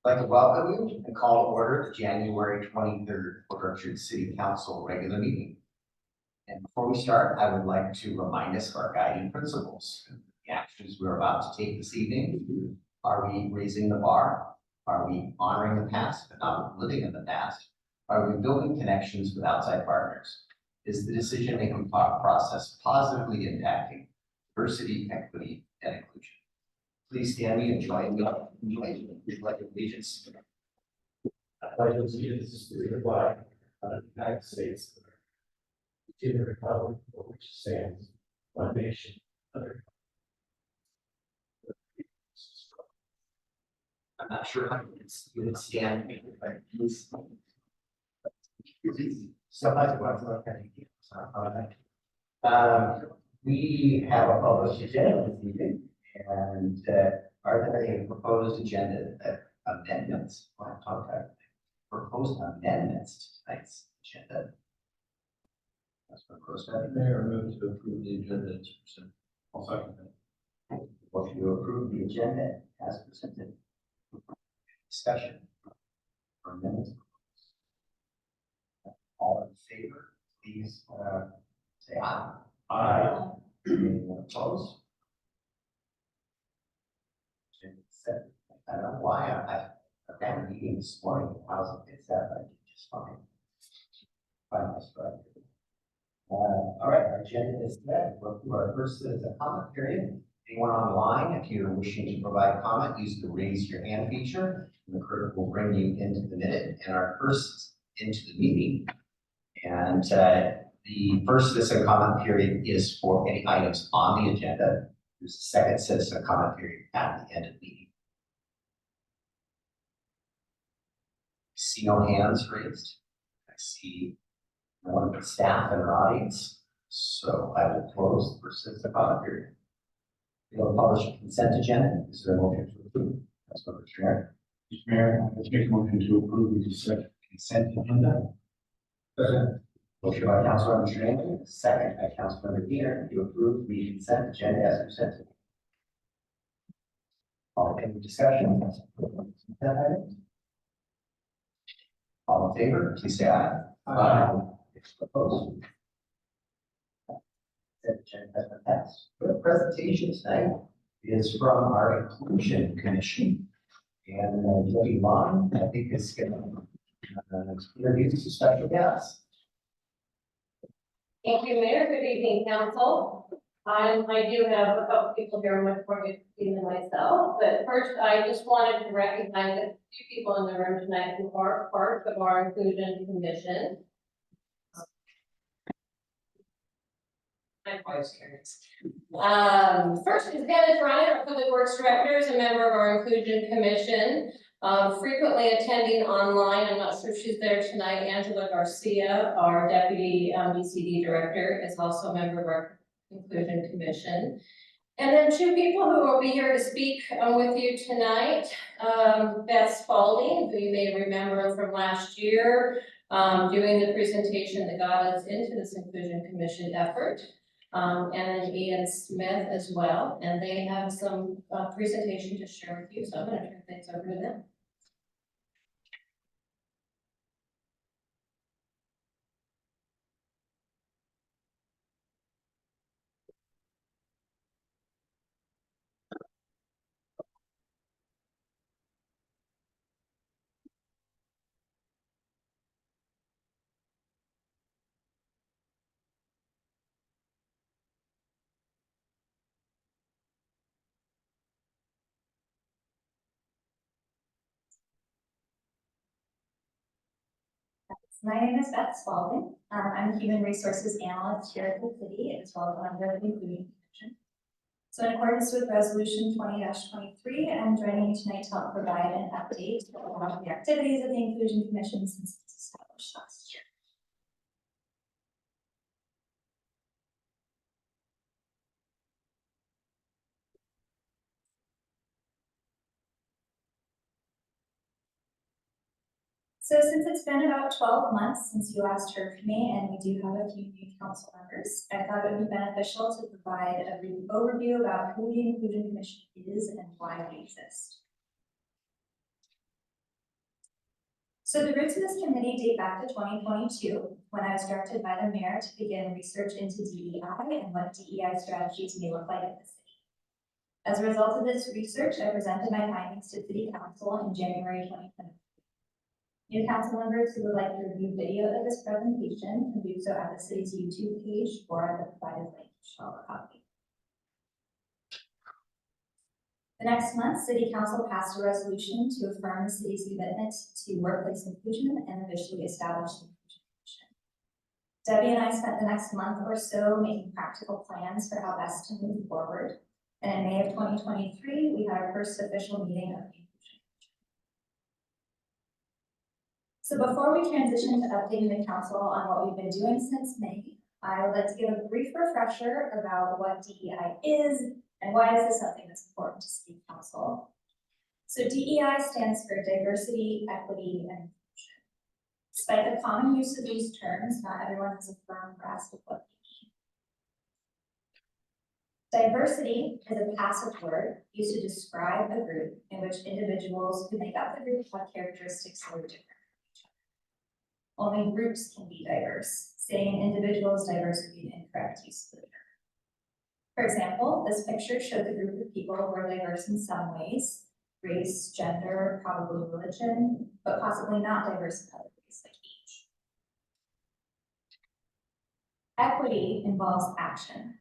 I'd like to welcome you and call to order the January 23rd Port Orchard City Council regular meeting. And before we start, I would like to remind us of our guiding principles. The actions we're about to take this evening. Are we raising the bar? Are we honoring the past but not living in the past? Are we building connections with outside partners? Is the decision-making process positively impacting diversity, equity, and inclusion? Please stand me and join me in the pledge of allegiance. I pledge allegiance to the flag of the United States, to the republic for which it stands, one nation, under I'm not sure how you would stand, but please. Somebody wants to look at it. We have a published agenda this evening, and are there any proposed agenda amendments? Proposed amendments to tonight's agenda. That's what Grossman. Mayor, move to approve the agenda as presented. I'll second that. Motion to approve the agenda as presented. Discussion. For amendments. All in favor, please say aye. Aye. Anyone opposed? I don't know why I've got a meeting this morning. How's it? It's that I did just fine. Fine, that's right. All right, our agenda is set. We'll do our first comment period. Anyone online, if you're wishing to provide comment, use the raise your hand feature, and the clerk will bring you into the minute and our first into the meeting. And the first citizen comment period is for any items on the agenda. There's a second citizen comment period at the end of the meeting. I see no hands raised. I see no one but staff and our audience. So I will close the first citizen comment period. We'll publish a consent agenda. Is there a motion to approve? That's what we're sharing. Mr. Mayor, let's make a motion to approve the consent agenda. Second. Motion by Councilmember Strange, second by Councilmember Peter to approve the consent agenda as presented. All in discussion? All in favor, please say aye. Aye. Opposed? Consent agenda has been passed. The presentation tonight is from our Inclusion Commission. And Jody Long, I think, is going to introduce a special guest. Thank you, Mayor. Good evening, Council. I do have a couple people here much more good than myself, but first I just wanted to recognize a few people in the room tonight who are part of our Inclusion Commission. My voice carries. First is Dennis Ryan, our Public Works Director, is a member of our Inclusion Commission. Frequently attending online, I'm not sure if she's there tonight. Angela Garcia, our Deputy ECD Director, is also a member of our Inclusion Commission. And then two people who will be here to speak with you tonight. Beth Spalding, who you may remember from last year, doing the presentation that got us into this Inclusion Commission effort. And then Ian Smith as well, and they have some presentation to share with you, so I'm going to turn things over to them. My name is Beth Spalding. I'm a human resources analyst here at the city as well as a member of the Inclusion Commission. So in accordance with resolution 20-23, I'm joining you tonight to help provide an update on the activities of the Inclusion Commission since it's established last year. So since it's been about 12 months since you last heard from me, and we do have a few new council members, I thought it would be beneficial to provide a brief overview about who the Inclusion Commission is and why we exist. So the roots of this committee date back to 2022, when I was directed by the mayor to begin research into DEI and what DEI strategies may look like in the city. As a result of this research, I presented my findings to City Council in January 2020. New council members who would like to review video of this presentation can do so at the city's YouTube page or at the provided link to show a copy. The next month, City Council passed a resolution to affirm the city's commitment to workplace inclusion and officially established the Inclusion Commission. Debbie and I spent the next month or so making practical plans for how best to move forward. And in May of 2023, we had our first official meeting of the Inclusion Commission. So before we transition to updating the council on what we've been doing since May, I would like to give a brief refresher about what DEI is and why is this something that's important to City Council. So DEI stands for diversity, equity, and inclusion. Despite the common use of these terms, not everyone has a firm grasp of what they mean. Diversity is a passive word used to describe a group in which individuals who make up the group have characteristics that are different from each other. Only groups can be diverse. Saying an individual is diverse would be an incorrect use of the term. For example, this picture shows a group of people who are diverse in some ways, race, gender, probably religion, but possibly not diverse in other ways like age. Equity involves action.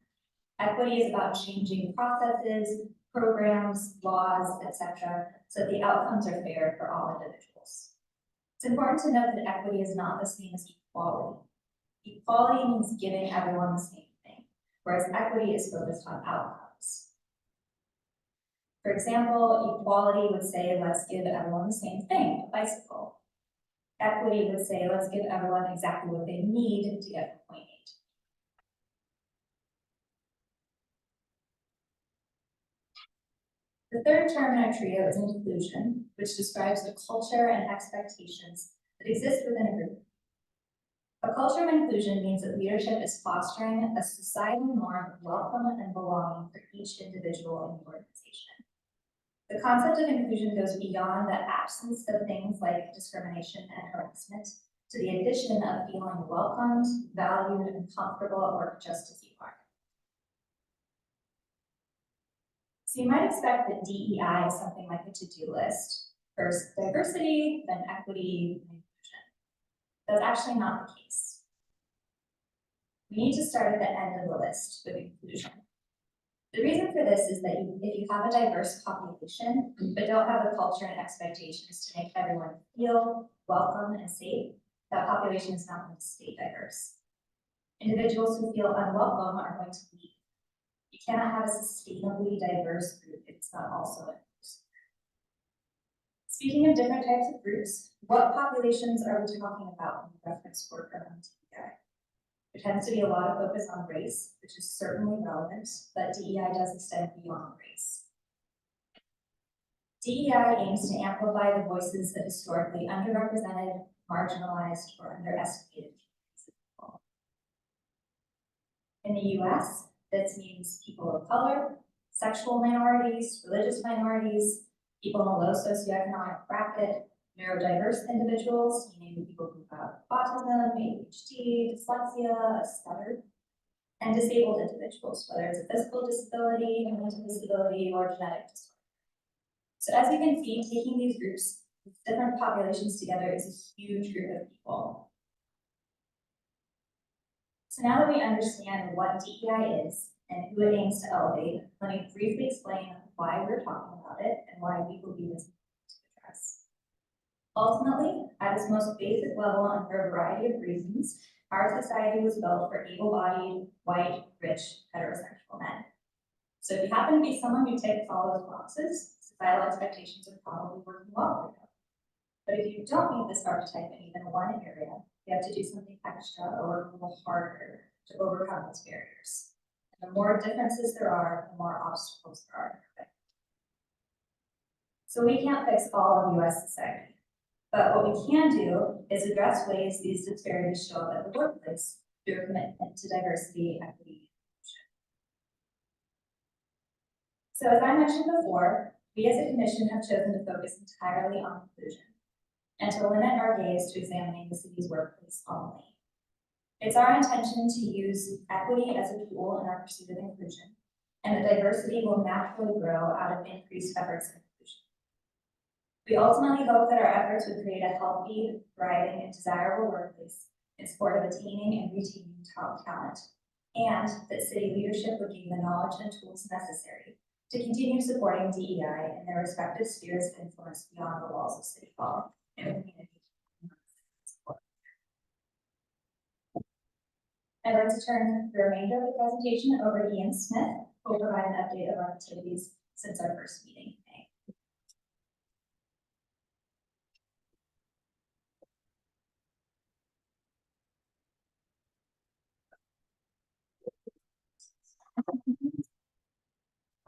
Equity is about changing processes, programs, laws, etc., so that the outcomes are fair for all individuals. It's important to note that equity is not the same as equality. Equality means giving everyone the same thing, whereas equity is focused on outcomes. For example, equality would say, let's give everyone the same thing, a bicycle. Equity would say, let's give everyone exactly what they need to get from point A to B. The third term in our trio is inclusion, which describes the culture and expectations that exist within a group. A culture of inclusion means that leadership is fostering a societal norm of welcome and belonging for each individual in the organization. The concept of inclusion goes beyond the absence of things like discrimination and harassment to the addition of feeling welcomed, valued, and comfortable at work just as you are. So you might expect that DEI is something like a to-do list. First diversity, then equity, and inclusion. That's actually not the case. We need to start at the end of the list with inclusion. The reason for this is that if you have a diverse population, but don't have the culture and expectations to make everyone feel welcome and safe, that population is not going to stay diverse. Individuals who feel unwelcome are going to leave. You cannot have a sustainably diverse group if it's not also inclusive. Speaking of different types of groups, what populations are we talking about when we reference work around DEI? There tends to be a lot of focus on race, which is certainly relevant, but DEI does extend beyond race. DEI aims to amplify the voices of historically underrepresented, marginalized, or underestimated communities of people. In the US, this means people of color, sexual minorities, religious minorities, people in a low socioeconomic bracket, neurodiverse individuals, meaning people who have autism, ADHD, dyslexia, stutter, and disabled individuals, whether it's a physical disability, a mental disability, or genetic disorder. So as you can see, taking these groups, different populations together is a huge group of people. So now that we understand what DEI is and who it aims to elevate, let me briefly explain why we're talking about it and why we believe it's important to address. Ultimately, at its most basic level and for a variety of reasons, our society was built for able-bodied, white, rich, heterosexual men. So if you happen to be someone who ticks all those boxes, societal expectations are probably working well for you. But if you don't meet this archetype in even one area, you have to do something extra or work a little harder to overcome those barriers. And the more differences there are, the more obstacles there are. So we can't fix all of US society. But what we can do is address ways these disparities show up at the workplace through a commitment to diversity, equity, and inclusion. So as I mentioned before, we as a commission have chosen to focus entirely on inclusion. and to limit our gaze to examining the city's workplace only. It's our intention to use equity as a tool in our pursuit of inclusion, and that diversity will naturally grow out of increased efforts in inclusion. We ultimately hope that our efforts would create a healthy, thriving, and desirable workplace in support of attaining and retaining top talent, and that city leadership would gain the knowledge and tools necessary to continue supporting DEI in their respective spheres of influence beyond the walls of City Hall and the community. I'd like to turn the remainder of the presentation over to Ian Smith, who will provide an update of our activities since our first meeting in May.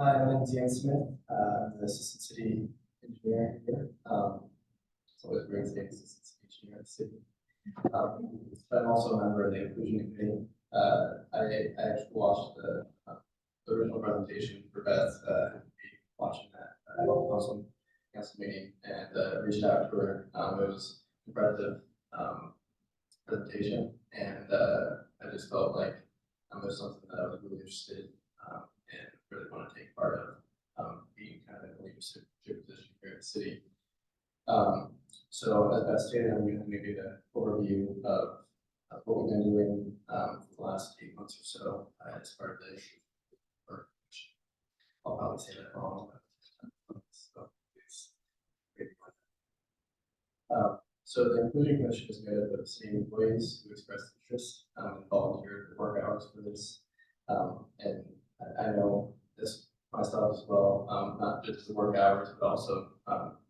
Hi, my name is Ian Smith. I'm the assistant city engineer here. It's always great to be assistant city engineer at the city. But I'm also a member of the inclusion committee. I actually watched the original presentation for Beth, watching that council meeting, and reached out to her. It was impressive presentation, and I just felt like there's something that I was really interested in. And really want to take part of being kind of in a leadership position here at the city. So as Beth stated, I'm going to give you an overview of what we've been doing for the last 8 months or so as part of the or I'll probably say that wrong, but so it's great. So the Inclusion Commission is made up of city employees who expressed interest and volunteered work hours for this. And I know this myself as well, not just the work hours, but also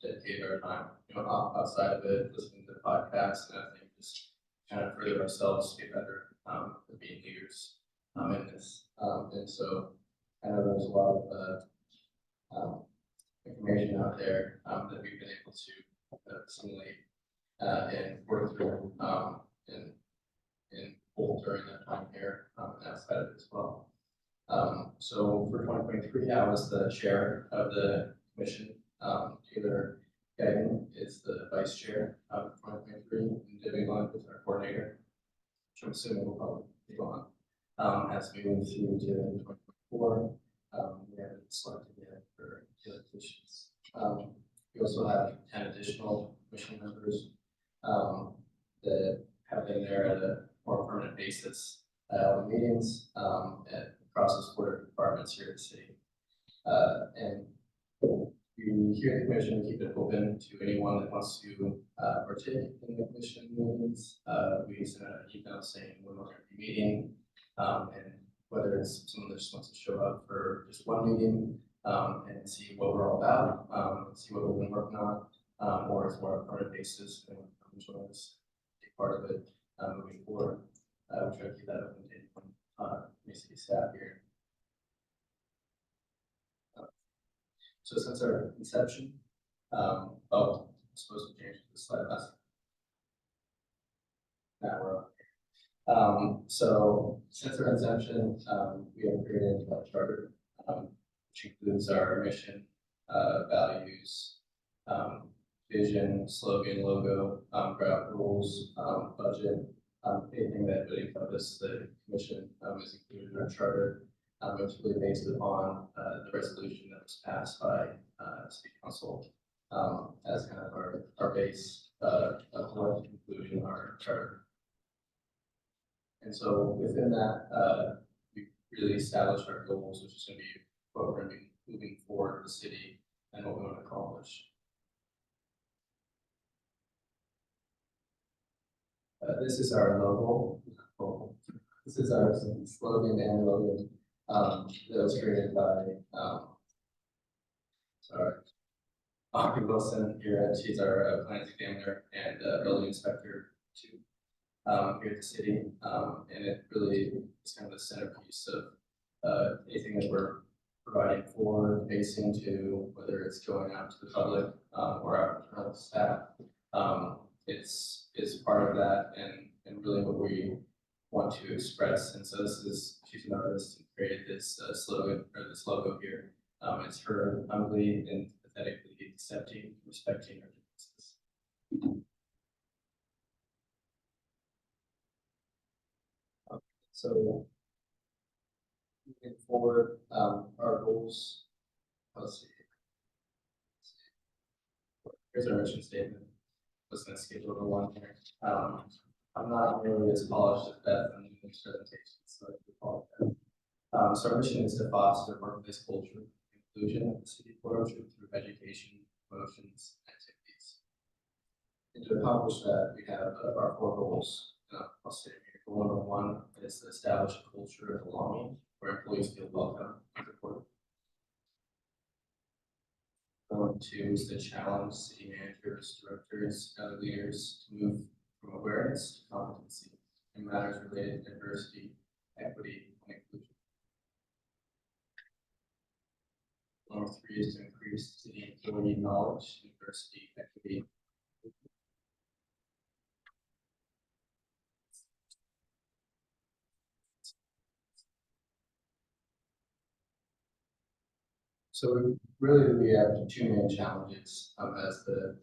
dedicate our time, outside of it, listening to the podcast, and I think just kind of further ourselves to get better at being leaders in this. And so I know there's a lot of information out there that we've been able to assimilate and work through and pull during that time here and outside of it as well. So for 2023, I was the chair of the commission. Taylor Gagnon is the vice chair of 2023, and Debbie Lund is our coordinator, which I'm assuming will probably be on as we move through to 2024. We haven't selected yet for the other positions. We also have 10 additional commission members that have been there at a more permanent basis at all the meetings across the support departments here at the city. And we here at the commission keep it open to anyone that wants to partake in the commission meetings. We send out an email saying when we're going to be meeting, and whether it's someone that just wants to show up for just one meeting and see what we're all about, see what we've been working on, or it's more on a permanent basis and join us, take part of it moving forward. We try to keep that open to anyone, city staff here. So since our inception, I'm supposed to change the slide last. Now we're up. So since our inception, we have created a charter, which includes our mission, values, vision, slogan, logo, ground rules, budget, anything that would encompass the commission is included in our charter. It's really based upon the resolution that was passed by City Council as kind of our base of what including our charter. And so within that, we really established our goals, which is going to be what we're going to be moving forward with the city and what we want to accomplish. This is our logo. This is our slogan and logo that was created by Aubrey Wilson here. She's our plans examiner and building inspector too here at the city, and it really is kind of the centerpiece of anything that we're providing forward facing to, whether it's going out to the public or our internal staff. It's part of that and really what we want to express. And so she's an artist who created this slogan or this logo here. It's her humbly and pathetically accepting, respecting our differences. So moving forward, our goals, let's see. Here's our mission statement. Was gonna schedule the one here. I'm not really as polished as Beth on this presentation, so I do apologize. So our mission is to foster workplace culture, inclusion of the city of Port Orchard through education, promotions, and activities. And to accomplish that, we have our 4 goals. I'll say here, goal number 1 is to establish a culture of belonging where employees feel welcome and supported. Goal number 2 is to challenge city managers, directors, and other leaders to move from awareness to competency in matters related to diversity, equity, and inclusion. Goal number 3 is to increase city employee knowledge, diversity, equity. So we have 2 main challenges as the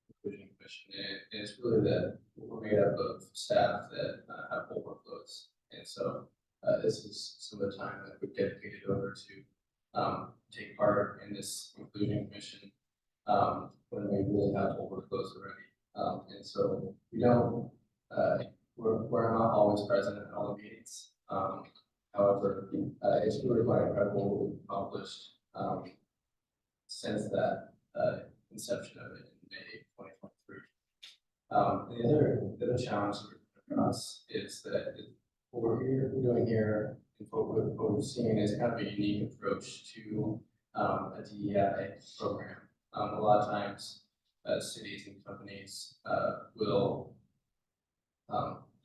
inclusion commission, and it's really that we're made up of staff that have full workloads, and so this is some of the time that we've dedicated over to take part in this inclusion commission when we really have full workloads already, and so we don't we're not always present at all the meetings. However, it's really quite incredible what we've accomplished since that inception of it in May 2023. And the other challenge for us is that what we're doing here, and what we've seen is kind of a unique approach to a DEI program. A lot of times, cities and companies will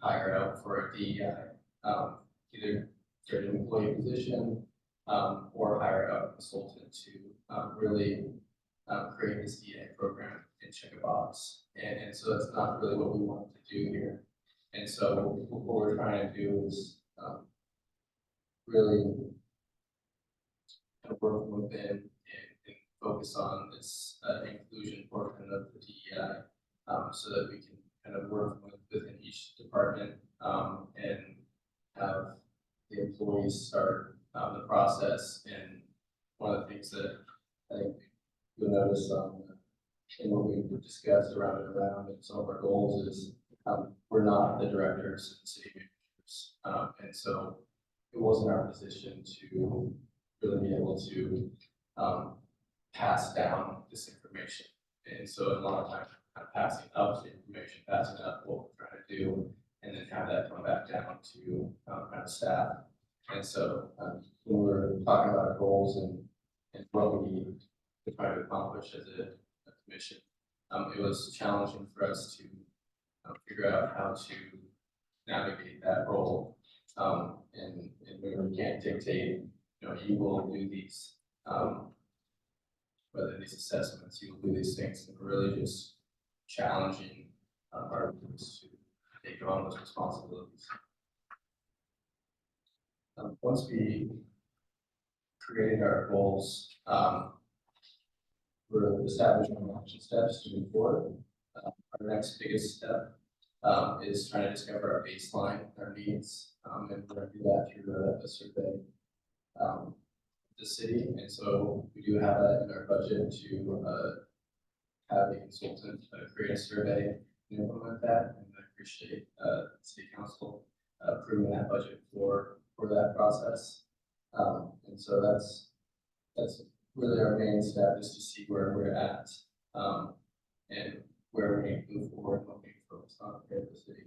hire out for a DEI, either for an employee position or hire out a consultant to really create this DEI program and check a box. And so that's not really what we want to do here. And so what we're trying to do is really kind of work within and focus on this inclusion portion of the DEI so that we can kind of work within each department and have the employees start the process. And one of the things that I think you'll notice in what we've discussed around and around and some of our goals is we're not the directors and city managers. And so it wasn't our position to really be able to pass down this information. And so a lot of times kind of passing up the information, passing up what we're trying to do, and then have that come back down to kind of staff. And so when we're talking about our goals and what we need to try to accomplish as a commission, it was challenging for us to figure out how to navigate that role. And we can't dictate, you will do these, whether these assessments, you will do these things, and we're really just challenging our groups to take on those responsibilities. Once we created our goals, we're establishing action steps to move forward. Our next biggest step is trying to discover our baseline, our needs, and we're going to do that through a survey of the city. And so we do have that in our budget to have the consultant create a survey and implement that. And I appreciate the city council approving that budget for that process. And so that's really our main step, is to see where we're at and where we need to move forward, what we focus on here at the city.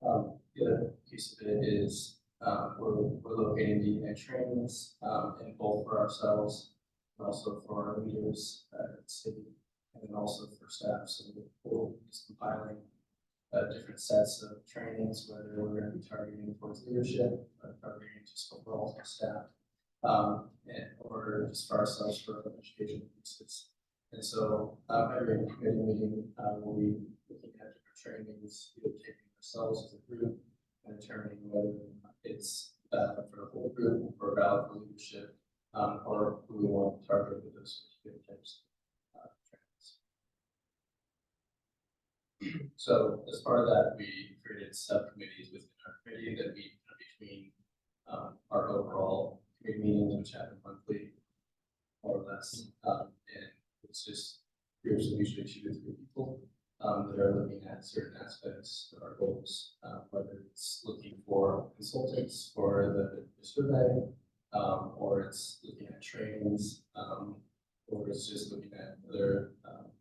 The other piece of it is we're locating DEI trainings in both for ourselves and also for our leaders at the city, and then also for staff. So we're just compiling different sets of trainings, whether we're going to be targeting towards leadership, targeting just overall staff, or just for ourselves for education pieces. And so every committee meeting we'll be looking at different trainings, either taking ourselves as a group and determining whether it's for the whole group or valid for leadership, or who we want to target with those specific types of trainings. So as part of that, we separate subcommittees within our committee that meet between our overall committee meetings, which happen monthly, more or less. And it's just groups of usually 2 to 3 people that are looking at certain aspects of our goals, whether it's looking for consultants for the survey, or it's looking at trainings, or it's just looking at other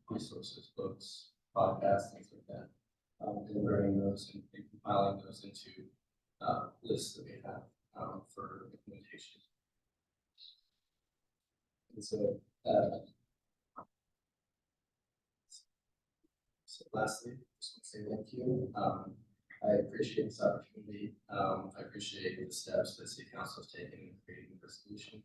resources, books, podcasts, things like that. And bringing those and compiling those into lists that we have for implementation. And so, lastly, just want to say thank you. I appreciate this opportunity. I appreciate the steps that City Council has taken in creating the resolution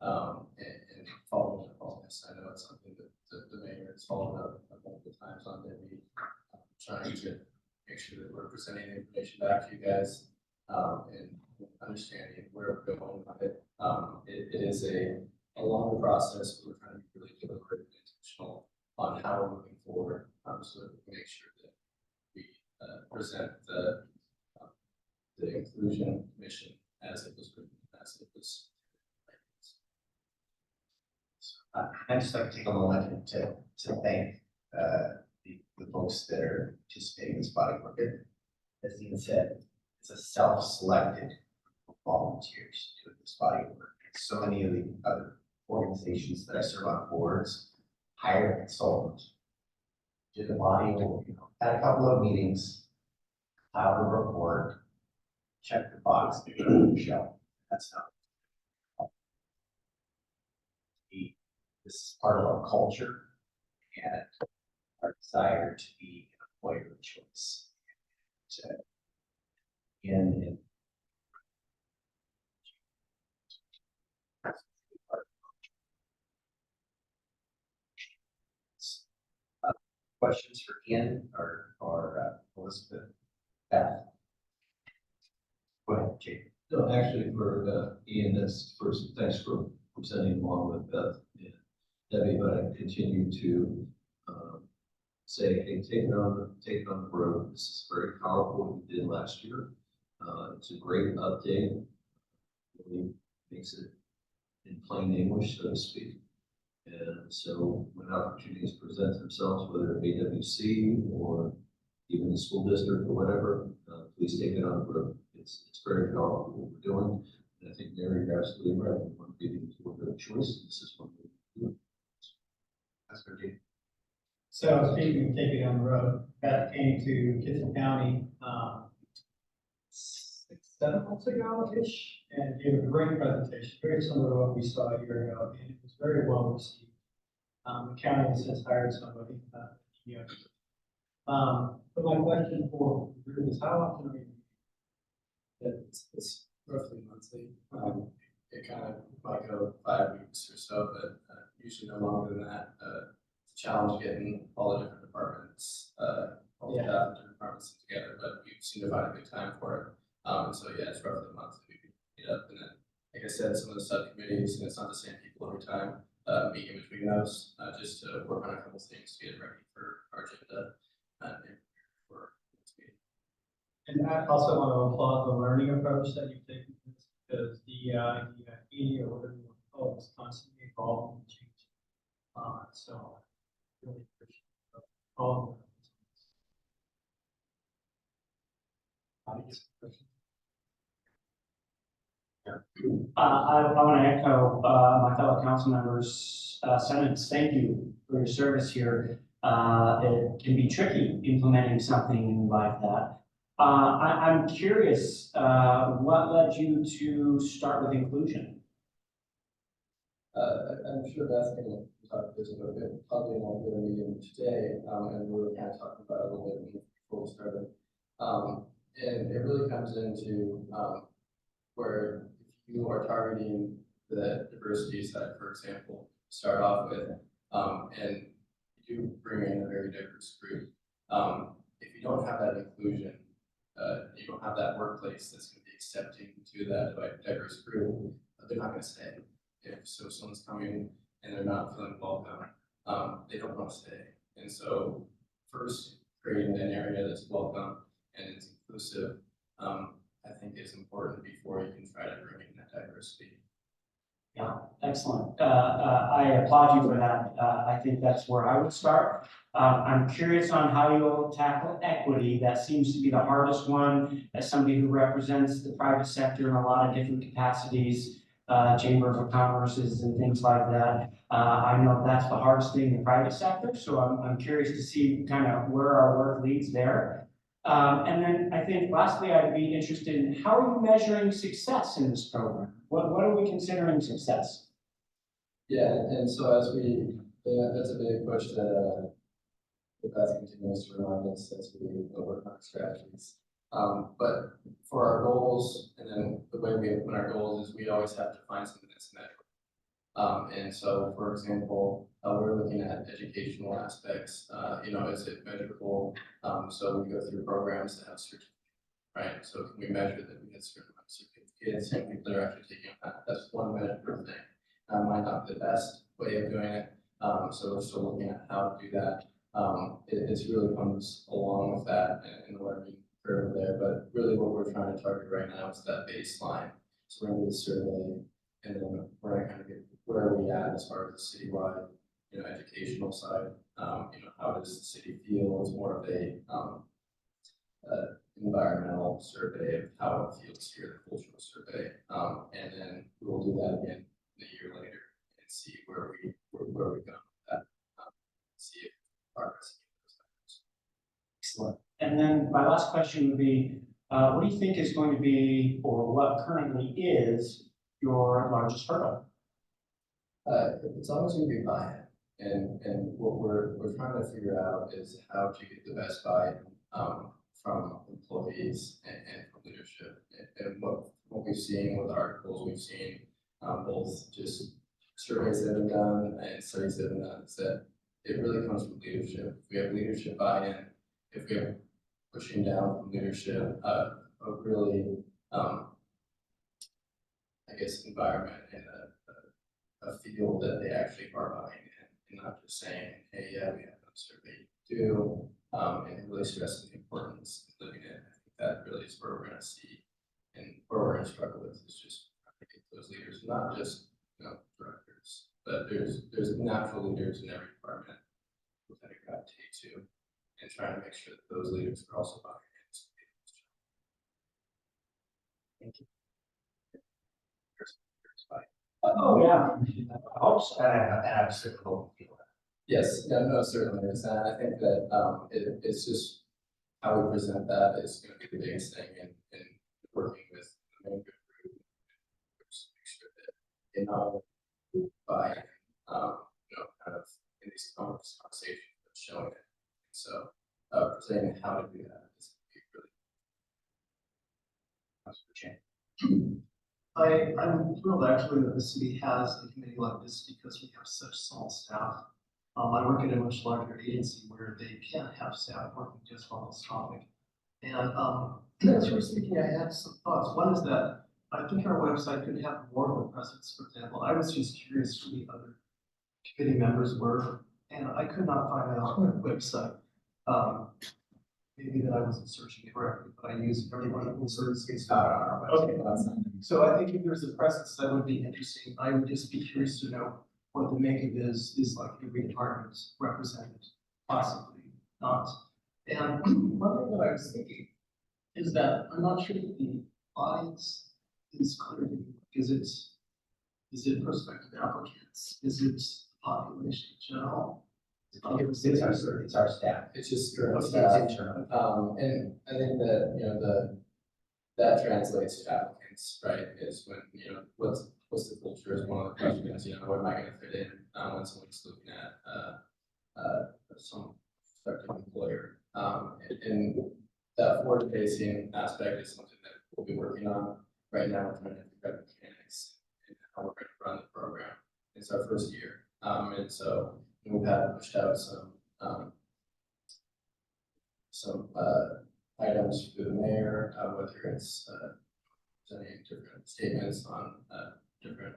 and following up on this. I know it's something that the mayor has followed up multiple times on Debbie, trying to make sure that we're presenting the information back to you guys and understanding where we're going with it. It is a longer process, but we're trying to be really deliberate and intentional on how we're moving forward, so that we can make sure that we present the inclusion mission as it was written, as it was. I'd just like to take a moment to thank the folks that are participating in this body work. As Dean said, it's a self-selected group of volunteers doing this body work. So many of the other organizations that I serve on boards hire a consultant, did the body work, had a couple of meetings, filed a report, check the box, show. That's not. This is part of our culture and our desire to be an employer of choice. In questions for Ian or Elizabeth? Beth? Go ahead, Jake. No, actually, for Ian, that's first, thanks for presenting along with Beth and Debbie, but I continue to say, hey, take it on the road. This is very powerful what you did last year. It's a great update. Really makes it in plain English, so to speak. And so when opportunities present themselves, whether it be WC or even the school district or whatever, please take it on the road. It's very powerful what we're doing. And I think Mary, you're absolutely right. We want to be the employer of choice. This is what we're doing. That's what you. So speaking of taking on the road, Beth came to Kitson County 6-7 months ago-ish and gave a great presentation, very similar to what we saw a year ago, and it was very well received. The county has since hired somebody. But my question for the group is, how often are we? It's roughly monthly. It kind of might go 5 weeks or so, but usually no longer than that. It's a challenge getting all the different departments, all the staff in different departments together, but we seem to find a good time for it. So yeah, it's roughly monthly. We can meet up, and then, like I said, some of the subcommittees, and it's not the same people every time, meet in between those, just to work on a couple things to get ready for our agenda and for next meeting. And I also want to applaud the learning approach that you've taken, because DEI, DEIE, or whatever you want to call it, is constantly evolving and changing. So really appreciate all of that. I want to echo my fellow council members' sentiments. Thank you for your service here. It can be tricky implementing something like that. I'm curious, what led you to start with inclusion? I'm sure Beth's going to talk this a little bit, probably won't get a meeting today, and we're going to talk about it a little bit before we started. And it really comes into where if you are targeting the diversity side, for example, start off with, and you bring in a very diverse group. If you don't have that inclusion, you don't have that workplace that's going to be accepting to that diverse group, they're not going to stay. If someone's coming and they're not feeling welcome, they don't want to stay. And so first, creating an area that's welcome and it's inclusive, I think is important before you can try to bring in that diversity. Yeah, excellent. I applaud you for that. I think that's where I would start. I'm curious on how you'll tackle equity. That seems to be the hardest one as somebody who represents the private sector in a lot of different capacities, chambers of commerces and things like that. I know that's the hardest thing in the private sector, so I'm curious to see kind of where our work leads there. And then I think lastly, I'd be interested in how are you measuring success in this program? What are we considering success? Yeah, and so as that's a big push that Beth continues to remind us as we work on our strategies. But for our goals, and then the way we implement our goals is we always have to find something that's measurable. And so, for example, we're looking at educational aspects. Is it measurable? So we go through programs that have certificates, right? So can we measure that we get certain amount of certificates and people that are actually taking that? That's one measurable thing. Might not be the best way of doing it. So we're still looking at how to do that. It's really comes along with that and the learning curve there, but really what we're trying to target right now is that baseline. So we're gonna do a survey, and then we're gonna kind of get where are we at as far as the citywide, educational side. How does the city feel? It's more of a environmental survey of how it feels here, the cultural survey, and then we'll do that again a year later and see where we go with that. See if progress. Excellent. And then my last question would be, what do you think is going to be, or what currently is your largest hurdle? It's always going to be buy-in, and what we're trying to figure out is how to get the best buy-in from employees and from leadership. And what we've seen with articles, we've seen both just surveys that have been done and studies that have been done, is that it really comes from leadership. If we have leadership buy-in, if we have pushing down from leadership, a really, environment and a field that they actually are buying in, and not just saying, hey, yeah, we have no survey to do, and really stressing the importance of living it. I think that really is where we're going to see, and where we're going to struggle with is just trying to get those leaders, not just directors, but there's natural leaders in every department that I gravitate to, and trying to make sure that those leaders are also buying in. Thank you. Oh, yeah. I hope so. And I'm certainly hoping. Yes, no, certainly is. And I think that it's just how we present that is going to be the biggest thing in working with the main group. Just make sure that they know by kind of in these conversations but showing it. So presenting how to do that is really I'm thrilled actually that the city has a committee like this because we have such small staff. I work at a much larger agency where they can't have staff working just on this topic. And as you were speaking, I had some thoughts. One is that I think our website could have more of a presence. For example, I was just curious who the other committee members were, and I could not find that on the website. Maybe that I wasn't searching correctly, but I use everyone who searches. It's not on our website. Okay. So I think if there's a presence, that would be interesting. I would just be curious to know what the makeup is like every department represented, possibly not. And one thing that I was thinking is that I'm not sure that the audience is clear to me. Is it prospective applicants? Is it population in general? It's our staff. it's just It's staff. internal. And I think that that translates to applicants, right? Is when what's the culture is one of the questions. Where am I going to fit in when someone's looking at some prospective employer? And that forward facing aspect is something that we'll be working on right now. We're trying to figure out mechanics and how we're going to run the program. It's our first year, and so we've had pushed out some items through the mayor, whether it's presenting different statements on different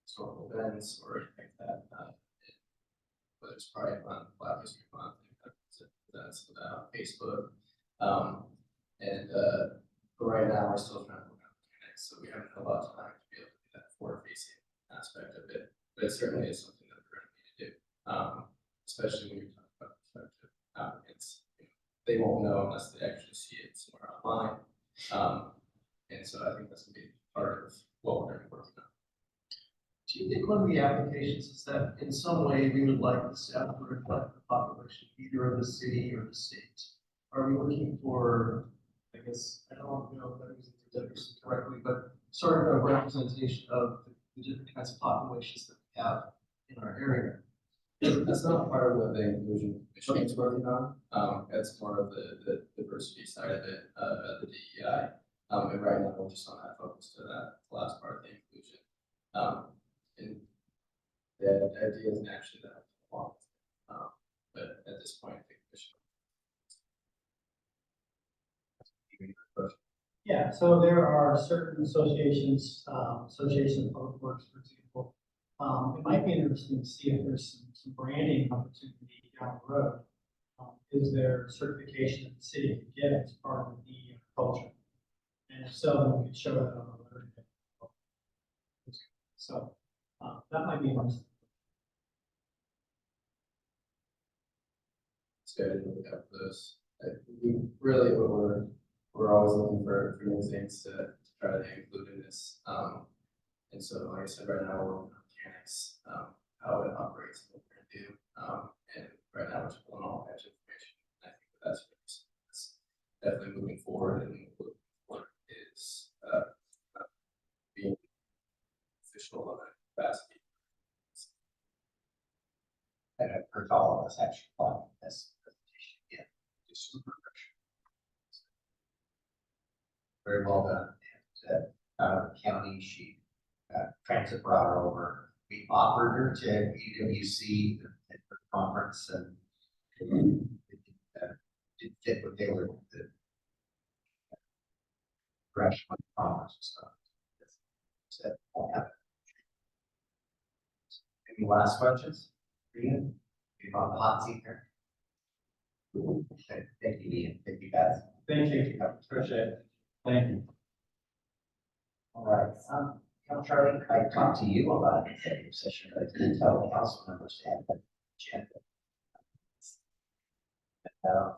historical events or anything like that. Whether it's Pride Month, Black History Month, that's Facebook. But right now, we're still trying to work on mechanics, so we haven't had a lot of time to be able to do that forward facing aspect of it. But it certainly is something that we're gonna need to do, especially when you're talking about prospective applicants. They won't know unless they actually see it somewhere online. And so I think that's gonna be part of what we're gonna be working on. Do you think one of the applications is that in some way we would like the staff to reflect the population either of the city or the state? Are we looking for, I guess, I don't know if I'm using the definition correctly, but sort of a representation of the different kinds of populations that we have in our area? That's not part of what the inclusion commission is working on. That's more of the diversity side of it, at the DEI. And right now, we're just on that focus to that last part of the inclusion. And the idea isn't actually that long. But at this point, I think we should. Yeah, so there are certain associations, Association of Public Works, for example. It might be interesting to see if there's some branding opportunity down the road. Is there certification that the city can get as part of the culture? And if so, then we could show that on the letter. So, that might be interesting. It's good to look at those. We really, what we're always looking for new things to try to include in this. And so, like I said, right now we're working on mechanics, how it operates, what we're gonna do. And right now we're just pulling all that information. I think that's definitely moving forward, and what is being official on a capacity. And I've heard all of us actually like this presentation again. Just super fresh. Very well done. And out of the county, she transit brought her over. We offered her to UWC at the conference, and it fit what they were the fresh conference and stuff. Said, won't happen. Any last questions for you? You're on the hot seat here. Okay, thank you, Ian. Thank you, guys. Thank you. Appreciate it. Thank you. All right, Charlie, I talked to you about an executive session, but I didn't tell the council members to have the agenda.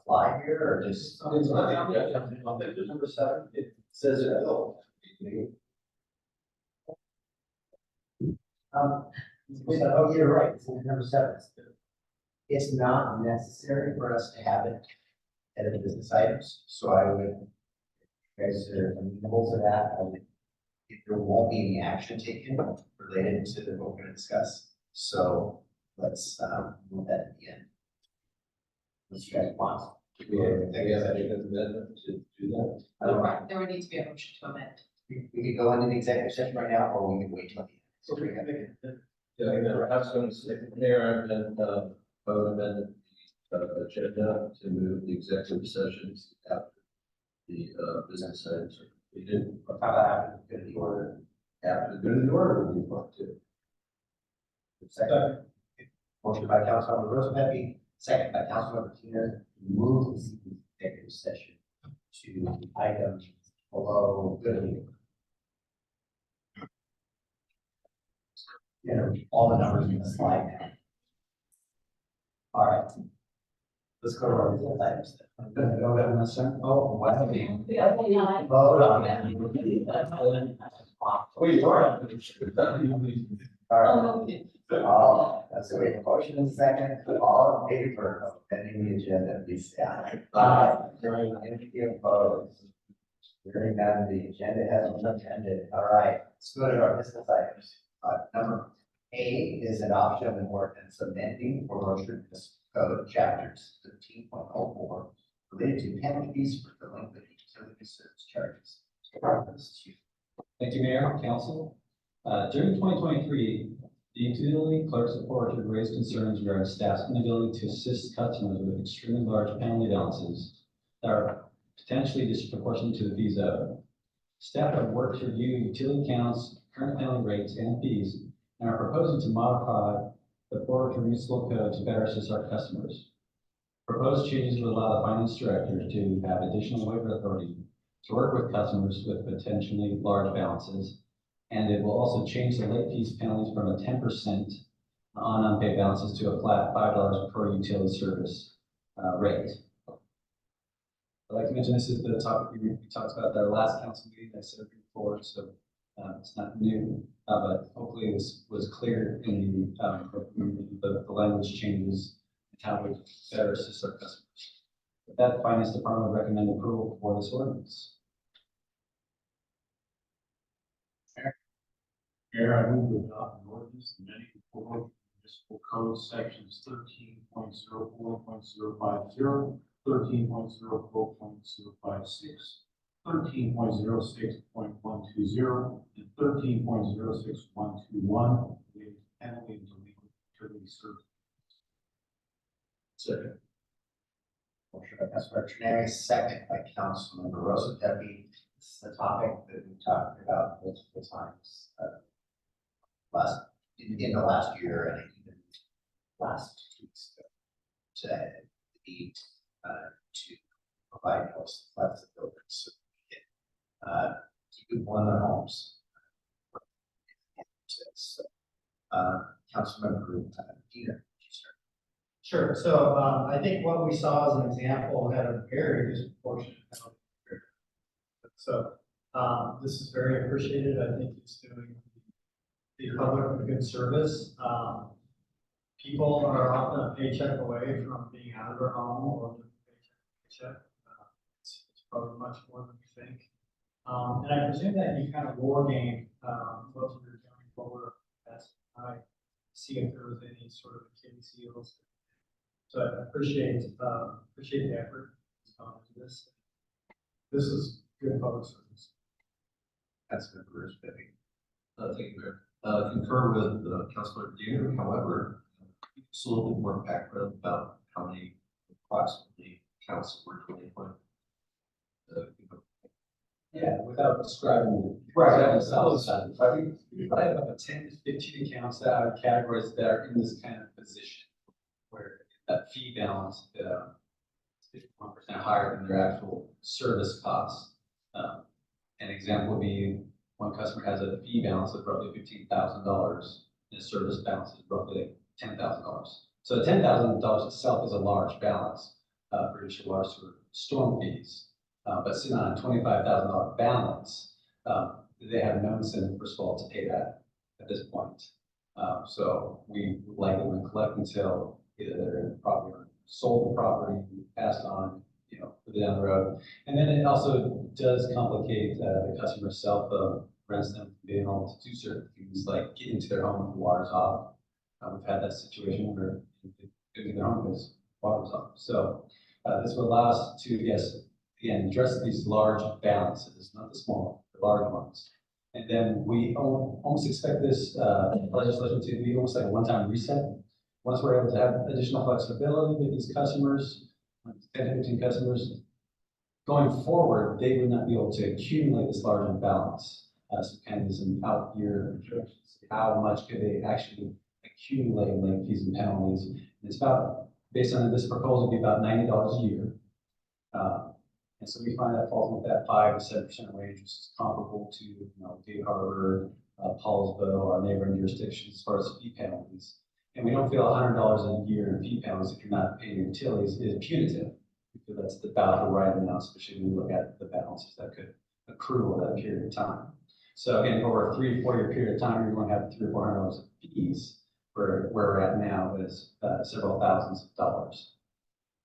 Fly here or just? Number 7, it says it all. Oh, you're right, it's number 7. It's not necessary for us to have it at the business items, so I would, you guys are amenable to that, I would, if there won't be any action taken related to what we're gonna discuss, so let's, move that at the end. What you guys want? I guess I think that's amendment to do that. Right, there would need to be a motion to amend. We could go into the executive session right now, or we could wait till the end. So we have Yeah, I was going to say, Mayor, and I would amend the agenda to move the executive sessions after the business items are completed. How about good the order? After the good of the order would be fun too. Second. Motion by Councilmember Rosebecky, second by Councilmember Martinez, move the executive session to items below good of the order. You know, all the numbers in the slide now. All right. Let's go to our business items. I'm gonna go ahead and send, oh, what have you? Vote on that. Wait, all right. All right. Oh, that's a great motion in second, all in favor of amending the agenda, please say aye. Aye. Any opposed? Hearing none, the agenda has been amended. All right, let's go to our business items. Number A is adoption of an ordinance amending for Rochester Municipal Code chapters 13.04 related to penalties for delinquent utility service charges. Thank you, Mayor, Council. During 2023, the utility clerk's report had raised concerns regarding staff's inability to assist customers with extremely large penalty balances that are potentially disproportionate to the fees owed. Staff have worked to review utility accounts, current penalty rates, and fees, and are proposing to modify the Puerto Rico Municipal Code to better assist our customers. Proposed changes will allow the finance director to have additional waiver authority to work with customers with potentially large balances. And it will also change the late fees penalties from a 10% on unpaid balances to a flat $5 per utility service rate. I'd like to mention this is the topic we talked about at our last council meeting. I said it before, so it's not new, but hopefully it was clear in the language changes and how we better assist our customers. With that, the Finance Department would recommend approval for this ordinance. Mayor, I move to adopt an ordinance amending the Florida Municipal Code sections 13.04.050, 13.04.056, 13.06.120, and 13.06121 related to penalty and delinquent utility service. Second. Motion by Councilmember Trenary, second by Councilmember Rosa. Deputy, this is the topic that we talked about multiple times in the last year and even last 2 weeks ago. Today, the need to provide more flexibility so we can keep people in their homes. So, Councilmember Dina. Sure, so I think what we saw as an example had a very disproportionate penalty. So this is very appreciated. I think it's doing the public a good service. People are often a paycheck away from being out of their home or living paycheck to paycheck. It's probably much more than we think. And I presume that you kind of war game what you're doing forward. That's I see if there was any sort of Achilles heels. So I appreciate the effort to this. This is good public service. Councilmember Bruce Bibby. Thank you, Mayor. Concur with Councilor Dieter. However, just a little bit more background about how many approximately counts were 2020. Yeah, without describing. Right, I think we probably have about 10 to 15 accounts that are categories that are in this kind of position where that fee balance is 51% higher than their actual service costs. An example would be one customer has a fee balance of roughly $15,000 and a service balance is roughly $10,000. So $10,000 itself is a large balance for each of our sort of storm fees. But sitting on a $25,000 balance, they have no incentive, first of all, to pay that at this point. So we would likely to collect until either they're in the property or sold the property, passed on, further down the road. And then it also does complicate the customer itself, prevents them from being able to do certain things like get into their home when the water's off. We've had that situation where they get their home because water's off. So this will allow us to, yes, again, address these large balances, not the small, the large ones. And then we almost expect this legislation to be almost like a one-time reset. Once we're able to have additional flexibility with these customers, 10 to 15 customers, going forward, they would not be able to accumulate this large imbalance. So kind of some out year projections. How much could they actually accumulate in late fees and penalties? And it's about, based on this proposal, it'd be about $90 a year. And so we find that falls with that 5 to 7% range, which is comparable to, Gig Harbor, Paulsville, our neighboring jurisdictions as far as fee penalties. And we don't feel $100 a year in fee penalties if you're not paying your utilities is punitive. We feel that's about the right amount, especially when we look at the balances that could accrue over that period of time. So again, over a 3 to 4 year period of time, you're going to have $300 or $400 of fees where we're at now is several thousands of dollars.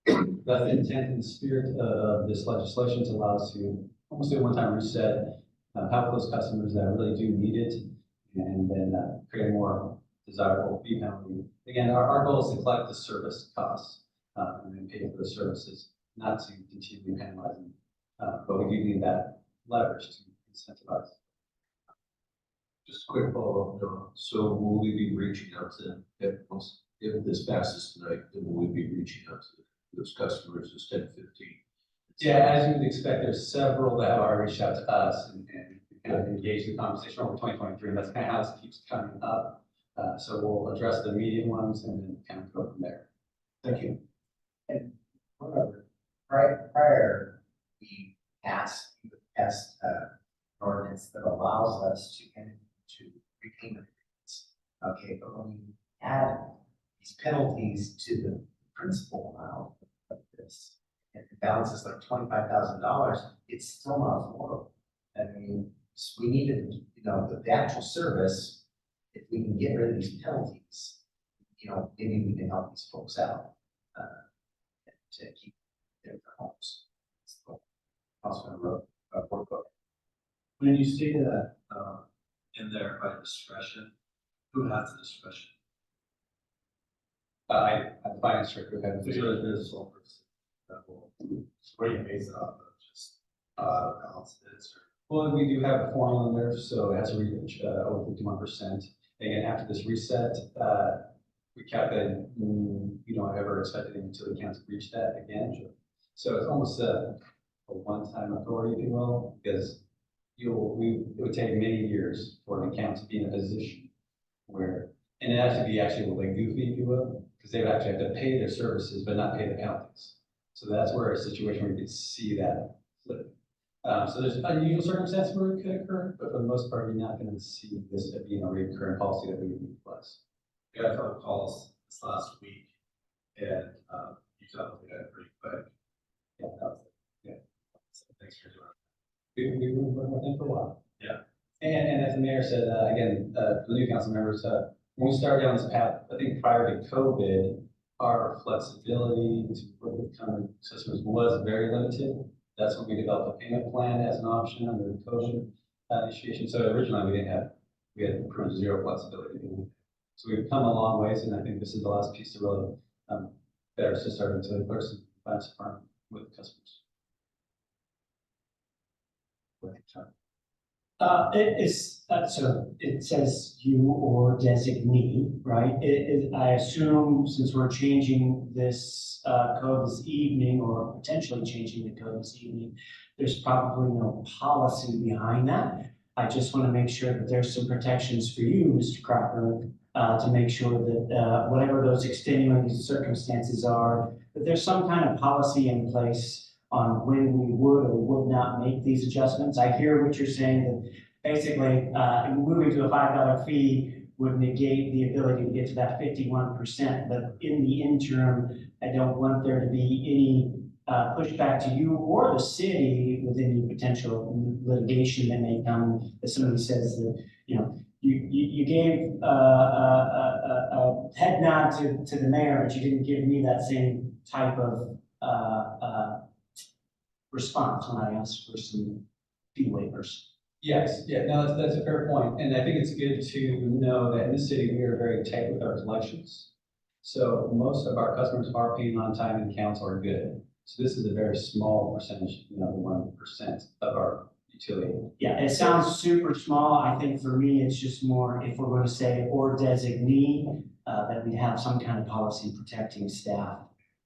That's the intent and spirit of this legislation to allow us to almost do a one-time reset, help those customers that really do need it, and then create a more desirable fee penalty. Again, our goal is to collect the service costs and then pay for the services, not to continue penalizing, but we do need that leverage to incentivize. Just a quick follow-up, John. So will we be reaching out to them if this passes tonight? Then will we be reaching out to those customers, those 10, 15? Yeah, as you would expect, there's several that have already reached out to us and kind of engaged in the conversation over 2023. And that's kind of how this keeps coming up. So we'll address the immediate ones and then kind of go from there. Thank you. And Prior, we passed ordinance that allows us to enter into repayment agreements. Okay, but when you add these penalties to the principal amount of this, and the balance is like $25,000, it's still not affordable. I mean, we need to, the actual service, if we can get rid of these penalties, maybe we can help these folks out, to keep their homes. So, Councilman Workbook. When you say that, in there by discretion, who has the discretion? I, the finance director, had There's a sole person that will, where you base it off of, just, balances or. well, we do have a formula in there, so it has to reach, over 51%. Again, after this reset, we calculated, we don't ever expect any utility accounts to reach that again. So it's almost a one-time authority, if you will, because it would take many years for an account to be in a position where, and it has to be actually like goofy, if you will, because they would actually have to pay their services, but not pay the penalties. So that's where a situation where you could see that flip. So there's unusual circumstances where it could occur, but for the most part, you're not going to see this being a recurring policy that we would utilize. We got a couple calls this last week, and, you got to look at it pretty quick. Yeah, that was it. Yeah. So thanks for doing it. We were working with them for a while. Yeah. And as the mayor said, again, for the new council members, when we started down this path, I think prior to COVID, our flexibility to work with common customers was very limited. That's when we developed a payment plan as an option under the COVID initiation. So originally we had approved zero flexibility. So we've come a long ways, and I think this is the last piece to really better assist our utility clerks and finance department with customers. So it says you or designee, right? I assume since we're changing this code this evening, or potentially changing the code this evening, there's probably no policy behind that. I just want to make sure that there's some protections for you, Mr. Crocker, to make sure that whatever those extenuating circumstances are, that there's some kind of policy in place on when we would or would not make these adjustments. I hear what you're saying, that basically moving to a $5 fee would negate the ability to get to that 51%. But in the interim, I don't want there to be any pushback to you or the city with any potential litigation that may come. If somebody says that, you gave a head nod to the mayor, but you didn't give me that same type of response when I asked for some fee waivers. Yes, yeah, no, that's a fair point. And I think it's good to know that in the city, we are very tight with our collections. So most of our customers are paying on time and accounts are good. So this is a very small percentage, 1% of our utility. Yeah, it sounds super small. I think for me, it's just more, if we're going to say or designee, that we have some kind of policy protecting staff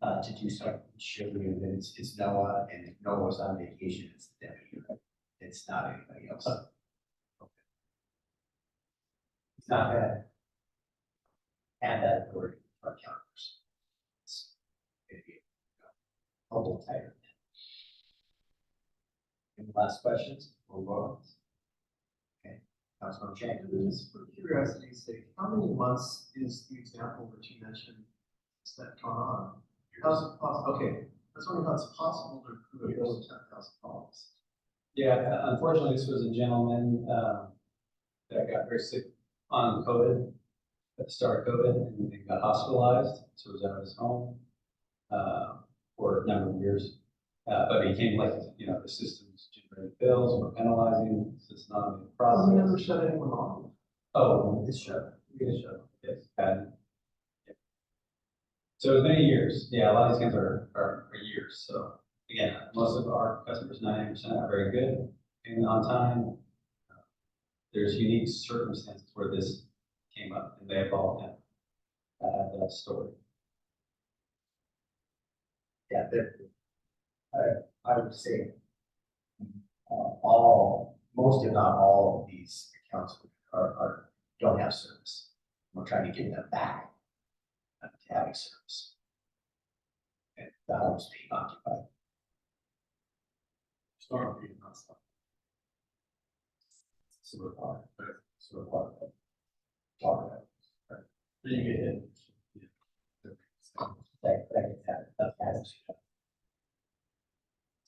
to do so. Sure, it's Noah, and if Noah's on vacation, it's the deputy, right? It's not anybody else. Okay. It's not bad. Add that authority to our calendars. It's gonna be a little tighter. Any last questions? We'll go on. Okay, Councilman Chang. Just for curiosity's sake, how many months is the example that you mentioned has that gone on? How's it possible? Okay, that's only how it's possible to approve a bill of $10,000. Yeah, unfortunately, this was a gentleman that got very sick on COVID, at the start of COVID, and he got hospitalized, so he was out of his home for a number of years. But he came late, the system's generating bills, we're penalizing, it's not a process. You never shut anyone off? Oh, it's shut. It's shut, yes, bad. Yeah. So it's many years. Yeah, a lot of these accounts are years. So again, most of our customers, 99% are very good, paying on time. There's unique circumstances where this came up, and they all have that story. Yeah, I would say most if not all of these accounts don't have service. We're trying to get them back to having service. Okay, the homes being occupied. Start being not stop. Sewer water, sewer water. Water. Then you get hit. That's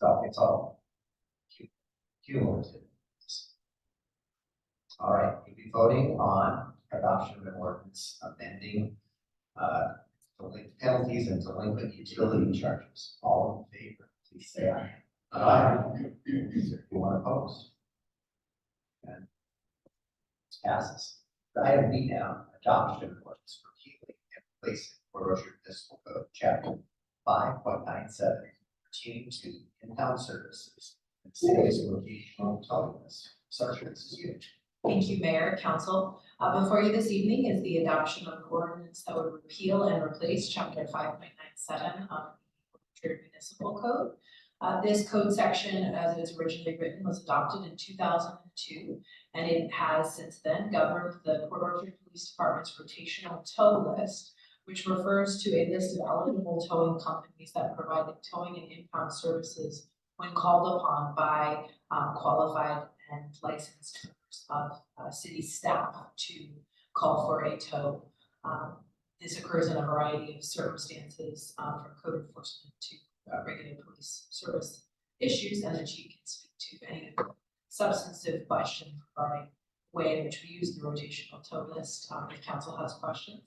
so it's all cumulative. All right, you'll be voting on adoption of an ordinance amending delinquent penalties and delinquent utility charges. All in favor, please say aye. Aye. Is there anyone opposed? And this passes. Item B now, adoption of ordinance repealing and replacing Port Orchard Municipal Code, Chapter 5.97, pertaining to in-town services and city's rotational towing. Sergeant, this is you. Thank you, Mayor, Council. Before you this evening is the adoption of an ordinance that would repeal and replace Chapter 5.97 of the Orchard Municipal Code. This code section, as it was originally written, was adopted in 2002, and it has since then governed the Port Orchard Police Department's rotational tow list, which refers to a list of eligible towing companies that provide the towing and impound services when called upon by qualified and licensed members of city staff to call for a tow. This occurs in a variety of circumstances, from code enforcement to regular police service issues, and the chief can speak to any substantive questions regarding the way in which we use the rotational tow list, if council has questions.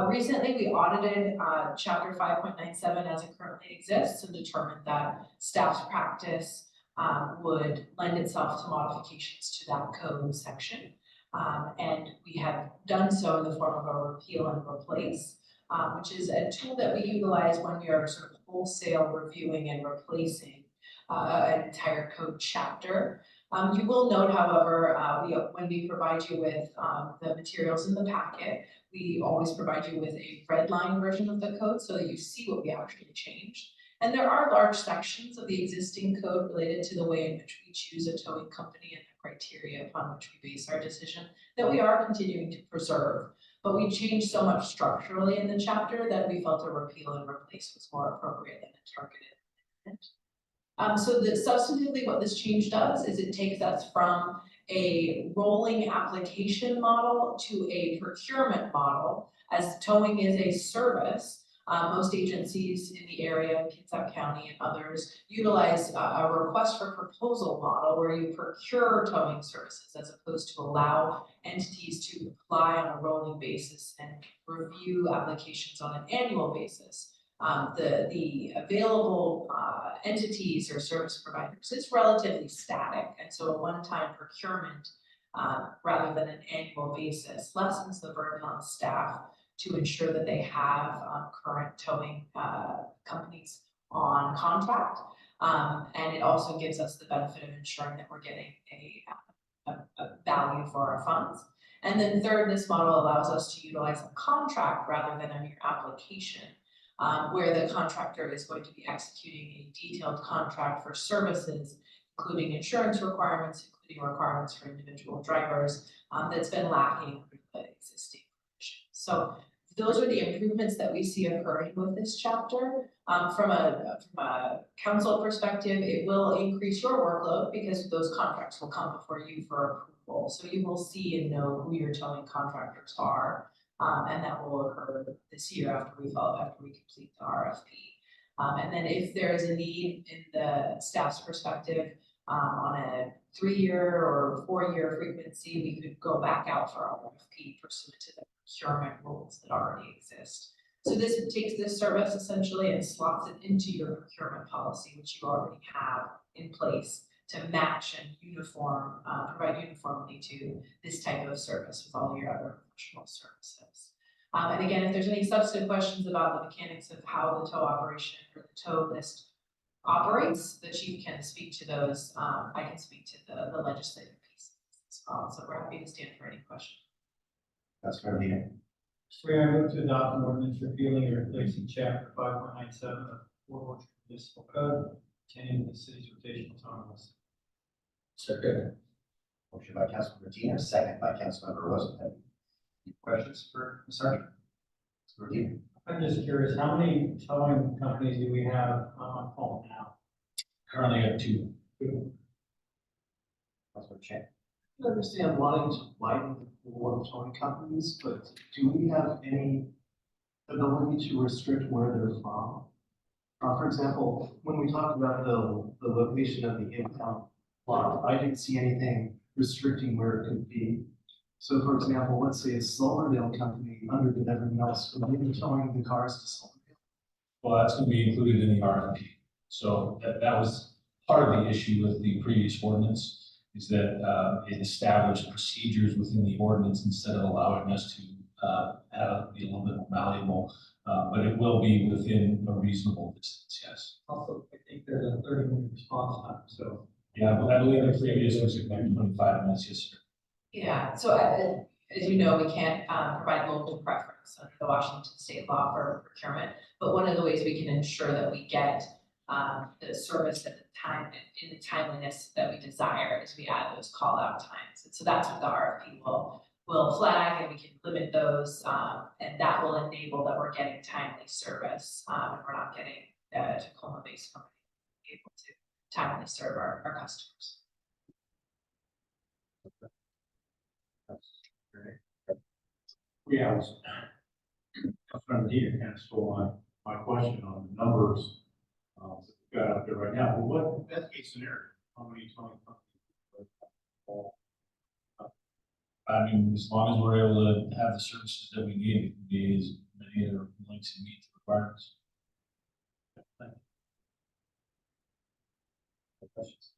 Recently, we audited Chapter 5.97 as it currently exists and determined that staff's practice would lend itself to modifications to that code section. And we have done so in the form of a repeal and replace, which is a tool that we utilize when we are sort of wholesale reviewing and replacing an entire code chapter. You will note, however, when we provide you with the materials in the packet, we always provide you with a red line version of the code so that you see what we actually changed. And there are large sections of the existing code related to the way in which we choose a towing company and the criteria upon which we base our decision that we are continuing to preserve. But we changed so much structurally in the chapter that we felt a repeal and replace was more appropriate than a targeted amendment. So substantively what this change does is it takes us from a rolling application model to a procurement model, as towing is a service. Most agencies in the area, Kitsap County and others, utilize a request for proposal model where you procure towing services as opposed to allow entities to apply on a rolling basis and review applications on an annual basis. The available entities or service providers is relatively static, and so a one-time procurement rather than an annual basis lessens the burden on staff to ensure that they have current towing companies on contract. And it also gives us the benefit of ensuring that we're getting a value for our funds. And then third, this model allows us to utilize a contract rather than a mere application, where the contractor is going to be executing a detailed contract for services, including insurance requirements, including requirements for individual drivers, that's been lacking under the existing provision. So those are the improvements that we see occurring with this chapter. From a council perspective, it will increase your workload because those contracts will come before you for approval. So you will see and know who your towing contractors are. And that will occur this year after we complete the RFP. And then if there is a need in the staff's perspective, on a 3-year or 4-year frequency, we could go back out for our RFP pursuant to the procurement rules that already exist. So this takes this service essentially and slots it into your procurement policy, which you already have in place to match and provide uniformity to this type of service with all your other professional services. And again, if there's any substantive questions about the mechanics of how the tow operation or the tow list operates, the chief can speak to those. I can speak to the legislative piece as well. So we're happy to stand for any questions. That's going to be it. So I move to adopt an ordinance repealing and replacing Chapter 5.97 of the Port Orchard Municipal Code pertaining to the city's rotational towing list. Second. Motion by Councilmember Medina, second by Councilmember Rosenthal. Any questions for the sergeant? Mr. Medina. I'm just curious, how many towing companies do we have on phone now? Currently have two. Councilor Chang. I understand wanting to widen the pool of towing companies, but do we have any ability to restrict where they're from? For example, when we talked about the location of the impound lot, I didn't see anything restricting where it could be. So for example, let's say a Silverdale company, under than everyone else, would they be towing the cars to Silverdale? Well, that's gonna be included in the RFP. So that was part of the issue with the previous ordinance, is that it established procedures within the ordinance instead of allowing us to be a little bit more malleable. But it will be within a reasonable distance, yes. Also, I think there's a 30-minute response time, so. Yeah, but I believe the previous was about 25 minutes, yes, sir. Yeah, so as you know, we can't provide local preference under the Washington state law for procurement. But one of the ways we can ensure that we get the service at the time, in the timeliness that we desire, is we add those call out times. And so that's what the RFP will flag, and we can limit those, and that will enable that we're getting timely service, and we're not getting Tacoma-based company able to timely serve our customers. Yeah, I was trying to get kind of stole my question on the numbers that we've got out there right now. But what best case scenario? How many towing companies? I mean, as long as we're able to have the services that we need, it can be as many that are willing to meet the requirements. Thank you. Questions?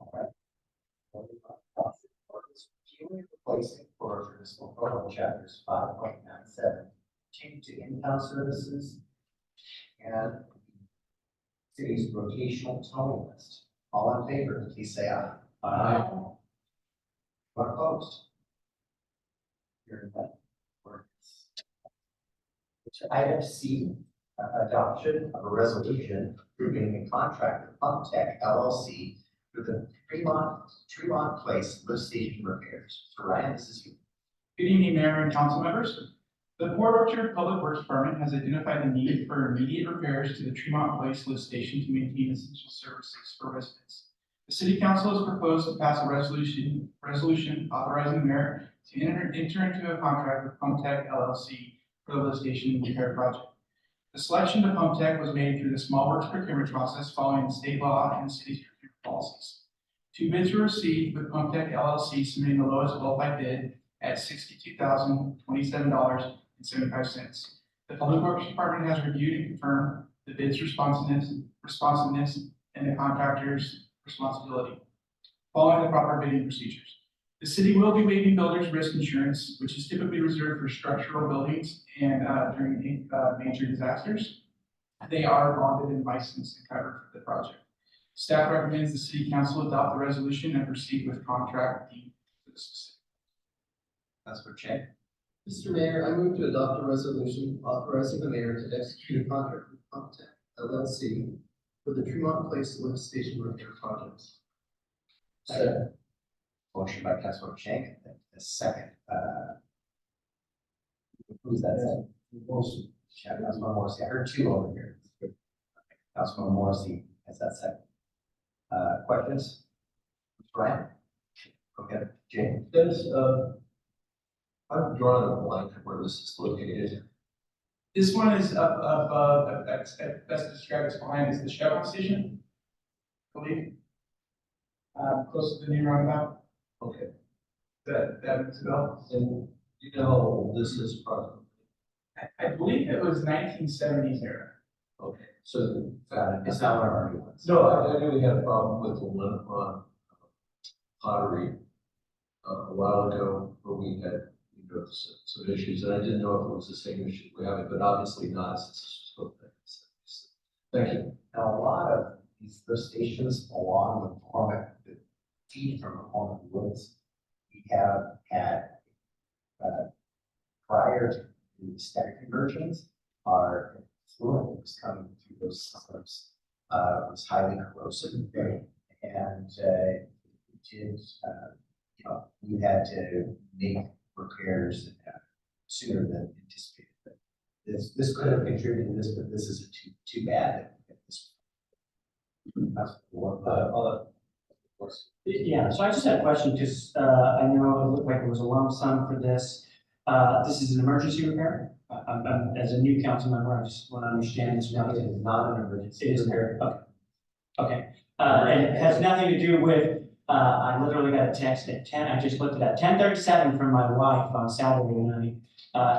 All right. Reviewing and replacing for municipal code chapters 5.97, change to in-town services and city's rotational towing list. All in favor, please say aye. Aye. What opposed? Hearing none. Ordinance. Item C, adoption of a resolution approving a contract with Pump Tech LLC for the Tremont Place lift station repairs. So Ryan, this is you. Good evening, Mayor and council members. The Port Orchard Public Works Department has identified the need for immediate repairs to the Tremont Place lift station to maintain essential services for residents. The city council has proposed to pass a resolution authorizing the mayor to enter into a contract with Pump Tech LLC for the lift station repair project. The selection of Pump Tech was made through the Small Works procurement process following the state law and the city's procurement policies. 2 bids were received, with Pump Tech LLC submitting the lowest qualified bid at $62,027.75. The Public Works Department has reviewed and confirmed the bid's responsiveness, and the contractor's responsibility, following the proper bidding procedures. The city will be waiving builder's risk insurance, which is typically reserved for structural buildings and during major disasters. They are bonded and licensed and covered for the project. Staff recommends the city council adopt the resolution and proceed with contract D for the specific. Councilor Chang. Mr. Mayor, I move to adopt a resolution authorizing the mayor to execute a contract with Pump Tech LLC for the Tremont Place lift station repair project. Second. Motion by Councilor Chang, a second. Who's that second? Councilor Morrissey. I heard two over here. Councilor Morrissey has that second. Questions? Brian? Okay, Jane. Dennis, I've drawn a blank of where this is located. This one is up, best described as behind is the Chevron station, I believe. Close to the new roundabout. Okay, That rings a bell. and you know how old this is probably. I believe it was 1970s era. Okay, so, It's not one of our new ones. no, I knew we had a problem with the one on Pottery a while ago, where we had, some issues, and I didn't know if it was the same issue we're having, but obviously not, since it's so. Thank you. Now, a lot of these lift stations along the McCormick, the feed from McCormick Woods, we have had, prior to the static conversions, our fluid that was coming through those systems was highly corrosive. And we had to make repairs sooner than anticipated. this could have contributed to this, but this is too bad. That's what, of course. Yeah, so I just had a question, because I know it looked like there was a lump sum for this. This is an emergency repair? As a new council member, I just want to understand this. It is not an emergency. It is repair, okay. Okay, and it has nothing to do with, I literally got a text at 10, I just looked at that, 10:37 from my wife on Saturday night.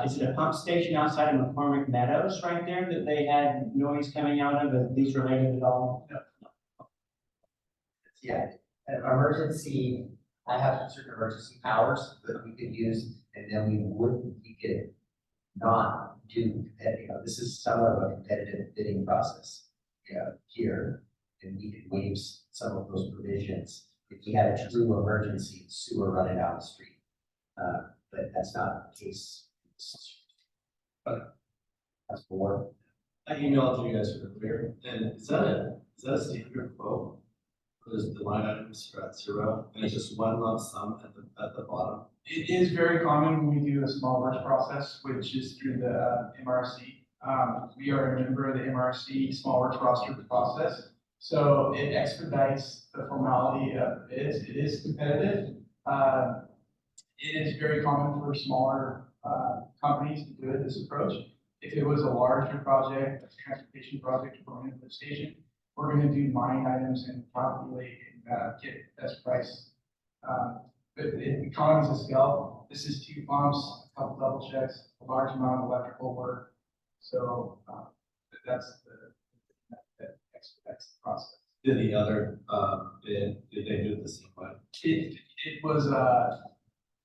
Is it a pump station outside of McCormick Meadows right there that they had noise coming out of? Are these related at all? Yeah, an emergency, I have certain emergency powers that we could use, and then we could not do, this is somewhat of a competitive bidding process. Here, and we could waive some of those provisions if we had a true emergency sewer running down the street. But that's not the case. But that's for. I emailed you guys for the clear, and is that a standard quote? Because the line items are at 0, and it's just one lump sum at the bottom. It is very common when we do a small works process, which is through the MRC. We are a member of the MRC small works roster process. So it expedites the formality of bids. It is competitive. It is very common for smaller companies to do it this approach. If it was a larger project, a transportation project or an lift station, we're going to do line items and calculate and get best price. But in economies of scale, this is 2 pumps, a couple double checks, a large amount of electrical work. So that's that expedites the process. Did the other did they do it the same way?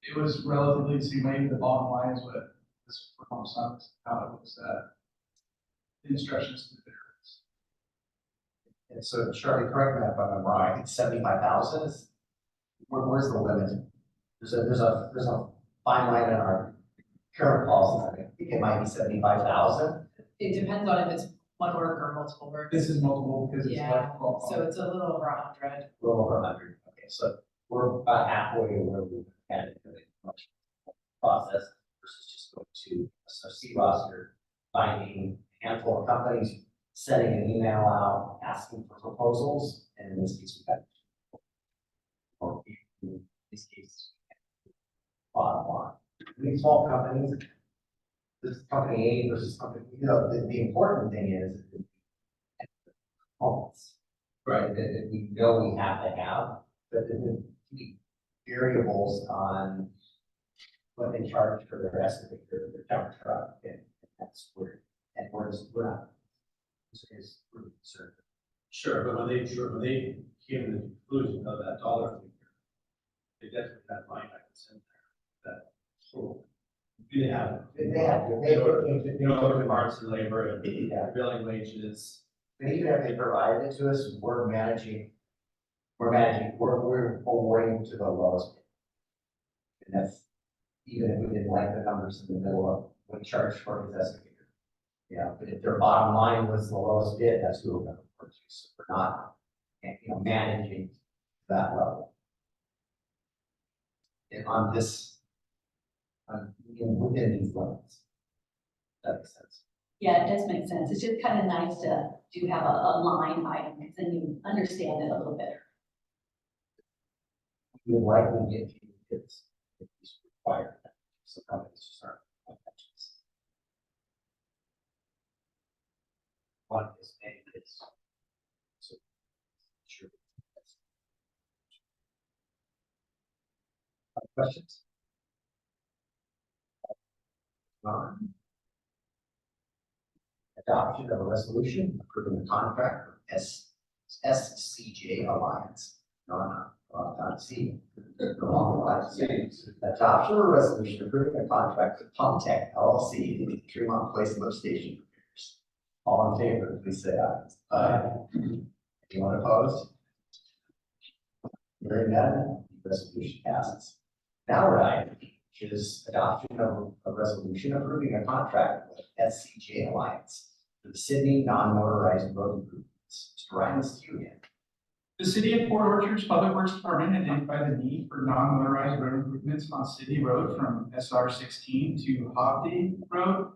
It was relatively the same way. The bottom line is what this performance on how it was the instructions to the bidder. And so, Charlie, correct me if I'm wrong, I think 75,000 is, where's the limit? There's a fine line in our current policy, I think it might be 75,000. It depends on if it's one work or multiple work. This is multiple because it's Yeah, electrical. so it's a little over 100. A little over 100, okay, so we're about halfway where we had it in the process versus just going to a C roster, finding a handful of companies, sending an email out, asking for proposals, and in this case, we got, or in this case, bottom line. These small companies, this company A versus company, the important thing is components, right, that we know we have to have, but the variables on what they charge for their excavator, their dump truck, and that's where, and we're not. Is really concerned. Sure, but when they came to the conclusion of that dollar figure, they definitely had line items in there that, so, they have. The parts and labor and billing wages. But even if they provided it to us, we're awarding to the lowest bid. And that's, even if we didn't like the numbers in the middle of what we charge for his excavator. Yeah, but if their bottom line was the lowest bid, that's who we're going to purchase. So we're not, managing that level. And on this, within these limits. That makes sense. Yeah, it does make sense. It's just kind of nice to do have a line item, because then you understand it a little better. We would likely get few bids if it's required. So companies just aren't. One is paying this. So, sure. Questions? None. Adoption of a resolution approving the contract for SCJ Alliance. C. Adoption of a resolution approving a contract with Pumtech LLC, the Tremont Place Lift Station. All in favor, please say aye. Aye. Anyone opposed? Hearing none, the resolution passes. Now we're at item B, which is adoption of a resolution approving a contract with SCJ Alliance for the Sydney non-motorized road improvements. Mr. Ryan, this is you again. The City of Port Orchard's Public Works Department identified the need for non-motorized road improvements on City Road from SR 16 to Hobby Road.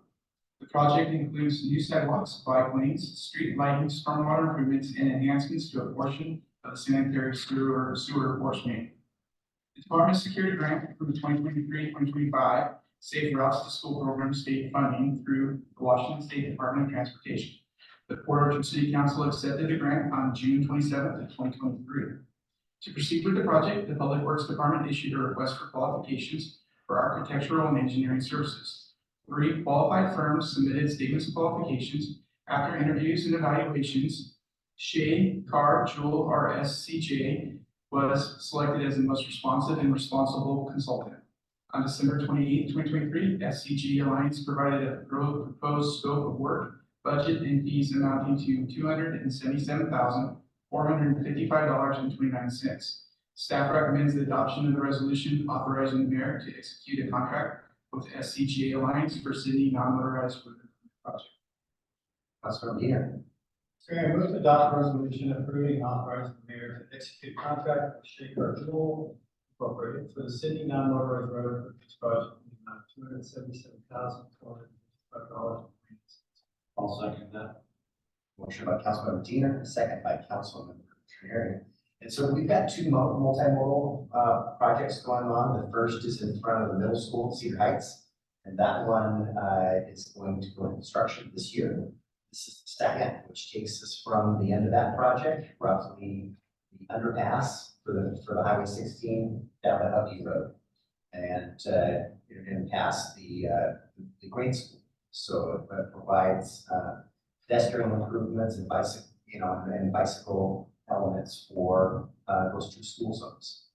The project includes new sidewalks, bike lanes, street lighting, stormwater improvements, and enhancements to a portion of the sanitary sewer force main. The department secured a grant for the 2023-2025 Safe Routes to School Program state funding through the Washington State Department of Transportation. The Port Orchard City Council accepted the grant on June 27th, 2023. To proceed with the project, the Public Works Department issued a request for qualifications for architectural and engineering services. 3 qualified firms submitted statements of qualifications. After interviews and evaluations, Shea Carr Jewel RSCJ was selected as the most responsive and responsible consultant. On December 28, 2023, SCG Alliance provided a proposed scope of work, budget, and fees amounting to $277,455.29. Staff recommends the adoption of the resolution authorizing the mayor to execute a contract with SCGA Alliance for city non-motorized road project. Councilor Medina. So I move to adopt a resolution approving and authorizing the mayor to execute contract with Shaker Jewel Incorporated for the city non-motorized road improvements project in the amount of $277,455. I'll second that. Motion by Councilmember Medina, second by Councilmember Trenary. And so we've got 2 multimodal projects going on. The first is in front of the middle school, Cedar Heights. And that one is going to go into construction this year. This is the second, which takes us from the end of that project, roughly the underpass for the Highway 16 down to Hubby Road. And you're going to pass the grade school. So it provides pedestrian improvements and bicycle elements for those 2 school zones.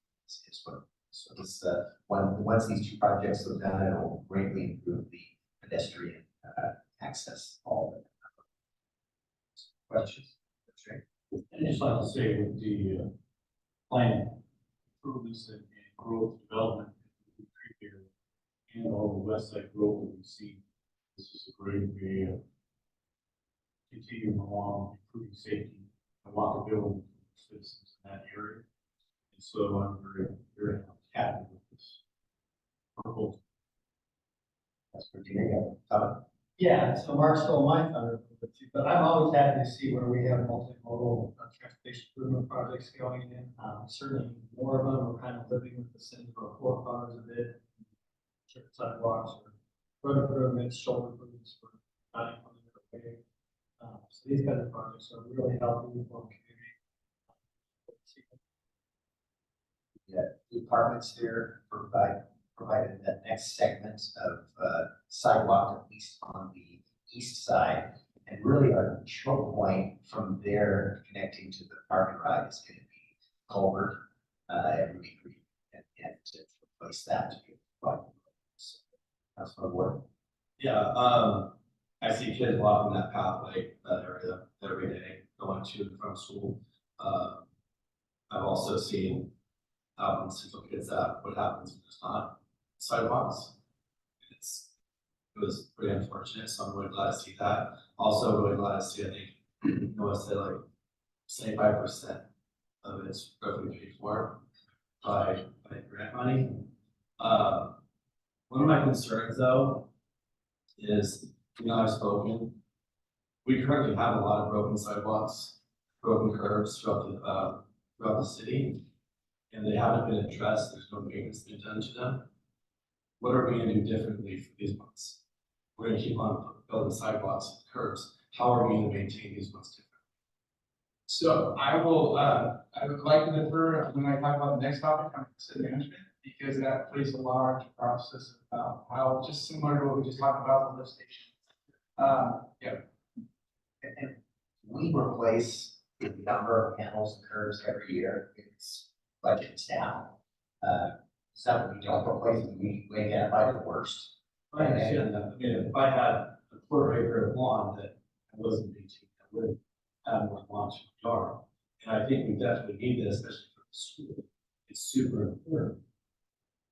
Once these 2 projects are done, it will greatly improve the pedestrian access. All of it. Questions? I'd just like to say with the plan improvements and growth development here and all the west side growth that we've seen, this is a great way of continuing along, improving safety and walkability for citizens in that area. And so I'm very, very happy with this proposal. That's for Diego. Yeah, so Mark stole my thunder, but I'm always happy to see where we have multimodal transportation improvement projects going in. Certainly more of them, we're kind of living with the central forefathers of it. Sidewalks or road improvements, shoulder improvements for not including the way. So these kind of projects are really helping for the community. The departments here provided that next segment of sidewalk, at least on the east side, and really our choke point from there connecting to the parking lot is going to be culvert at Ruby Creek, and to replace that to be like. That's my word. Yeah, I see kids walking that pathway, that area every day, going to and from school. I've also seen out in Central Kids that what happens when there's not sidewalks. It was pretty unfortunate, so I'm really glad to see that. Also really glad to see, I think, Noah said like 75% of it's roughly paid for by grant money. One of my concerns though is, I've spoken, we currently have a lot of broken sidewalks, broken curbs throughout the city, and they haven't been addressed. There's no maintenance been done to them. What are we going to do differently for these ones? We're going to keep on building sidewalks and curbs. How are we going to maintain these ones differently? So I would like to defer when I talk about the next topic on city management, because that plays a large process about how, just similar to what we just talked about the lift station. Yeah. And we replace the number of panels and curves every year. It's budget staff. Some we don't replace, we identify the worst. I understand that. I mean, if I had a quarter-acre of lawn that I wasn't maintaining, I would have more lawns in the yard. And I think we definitely need this, especially for the school. It's super important.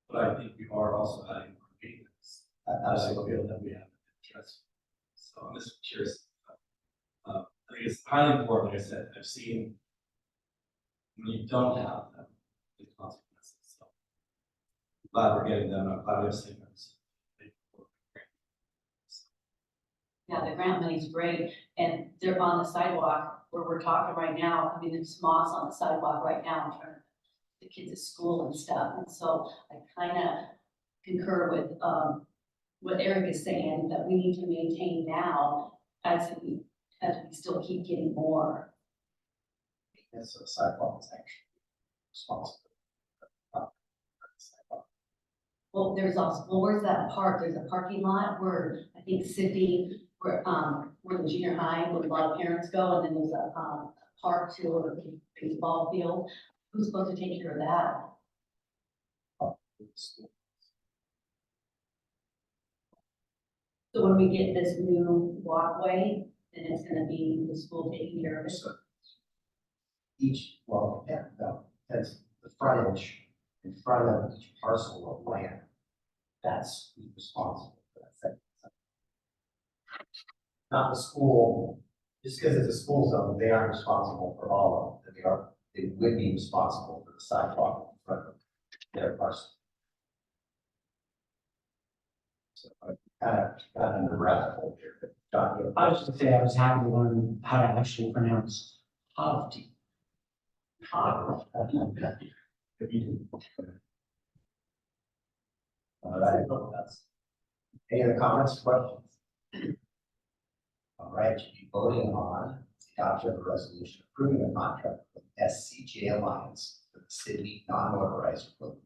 But I think we are also adding more maintenance. I feel that we have to address. So I'm just curious. I think it's highly important, like I said, I've seen when you don't have them, the consequences. So I'm glad we're getting them. I'm glad we have savings. Yeah, the grant money's great, and they're on the sidewalk where we're talking right now. I mean, there's moss on the sidewalk right now in front of the kids at school and stuff. And so I kind of concur with, what Eric is saying, that we need to maintain now as we still keep getting more. That's a sidewalk is actually responsible. Well, there's also, well, where's that park? There's a parking lot where I think Sydney, where the junior high, where a lot of parents go, and then there's a park too, or a baseball field. Who's supposed to take care of that? So when we get this new walkway, then it's gonna be the school taking care of it. Well, yeah, no, that's the frontage in front of each parcel of land. That's who's responsible for that second. Not the school, just because it's a school zone, they aren't responsible for all of them. They would be responsible for the sidewalk in front of their parcel. So I kind of got under rabbit hole here, but John, you. I was just gonna say, I was happy to learn how to actually pronounce poverty. All right, that's. Any other comments, questions? All right, you'll be voting on the adoption of a resolution approving a contract with SCJ Alliance for the city non-motorized road.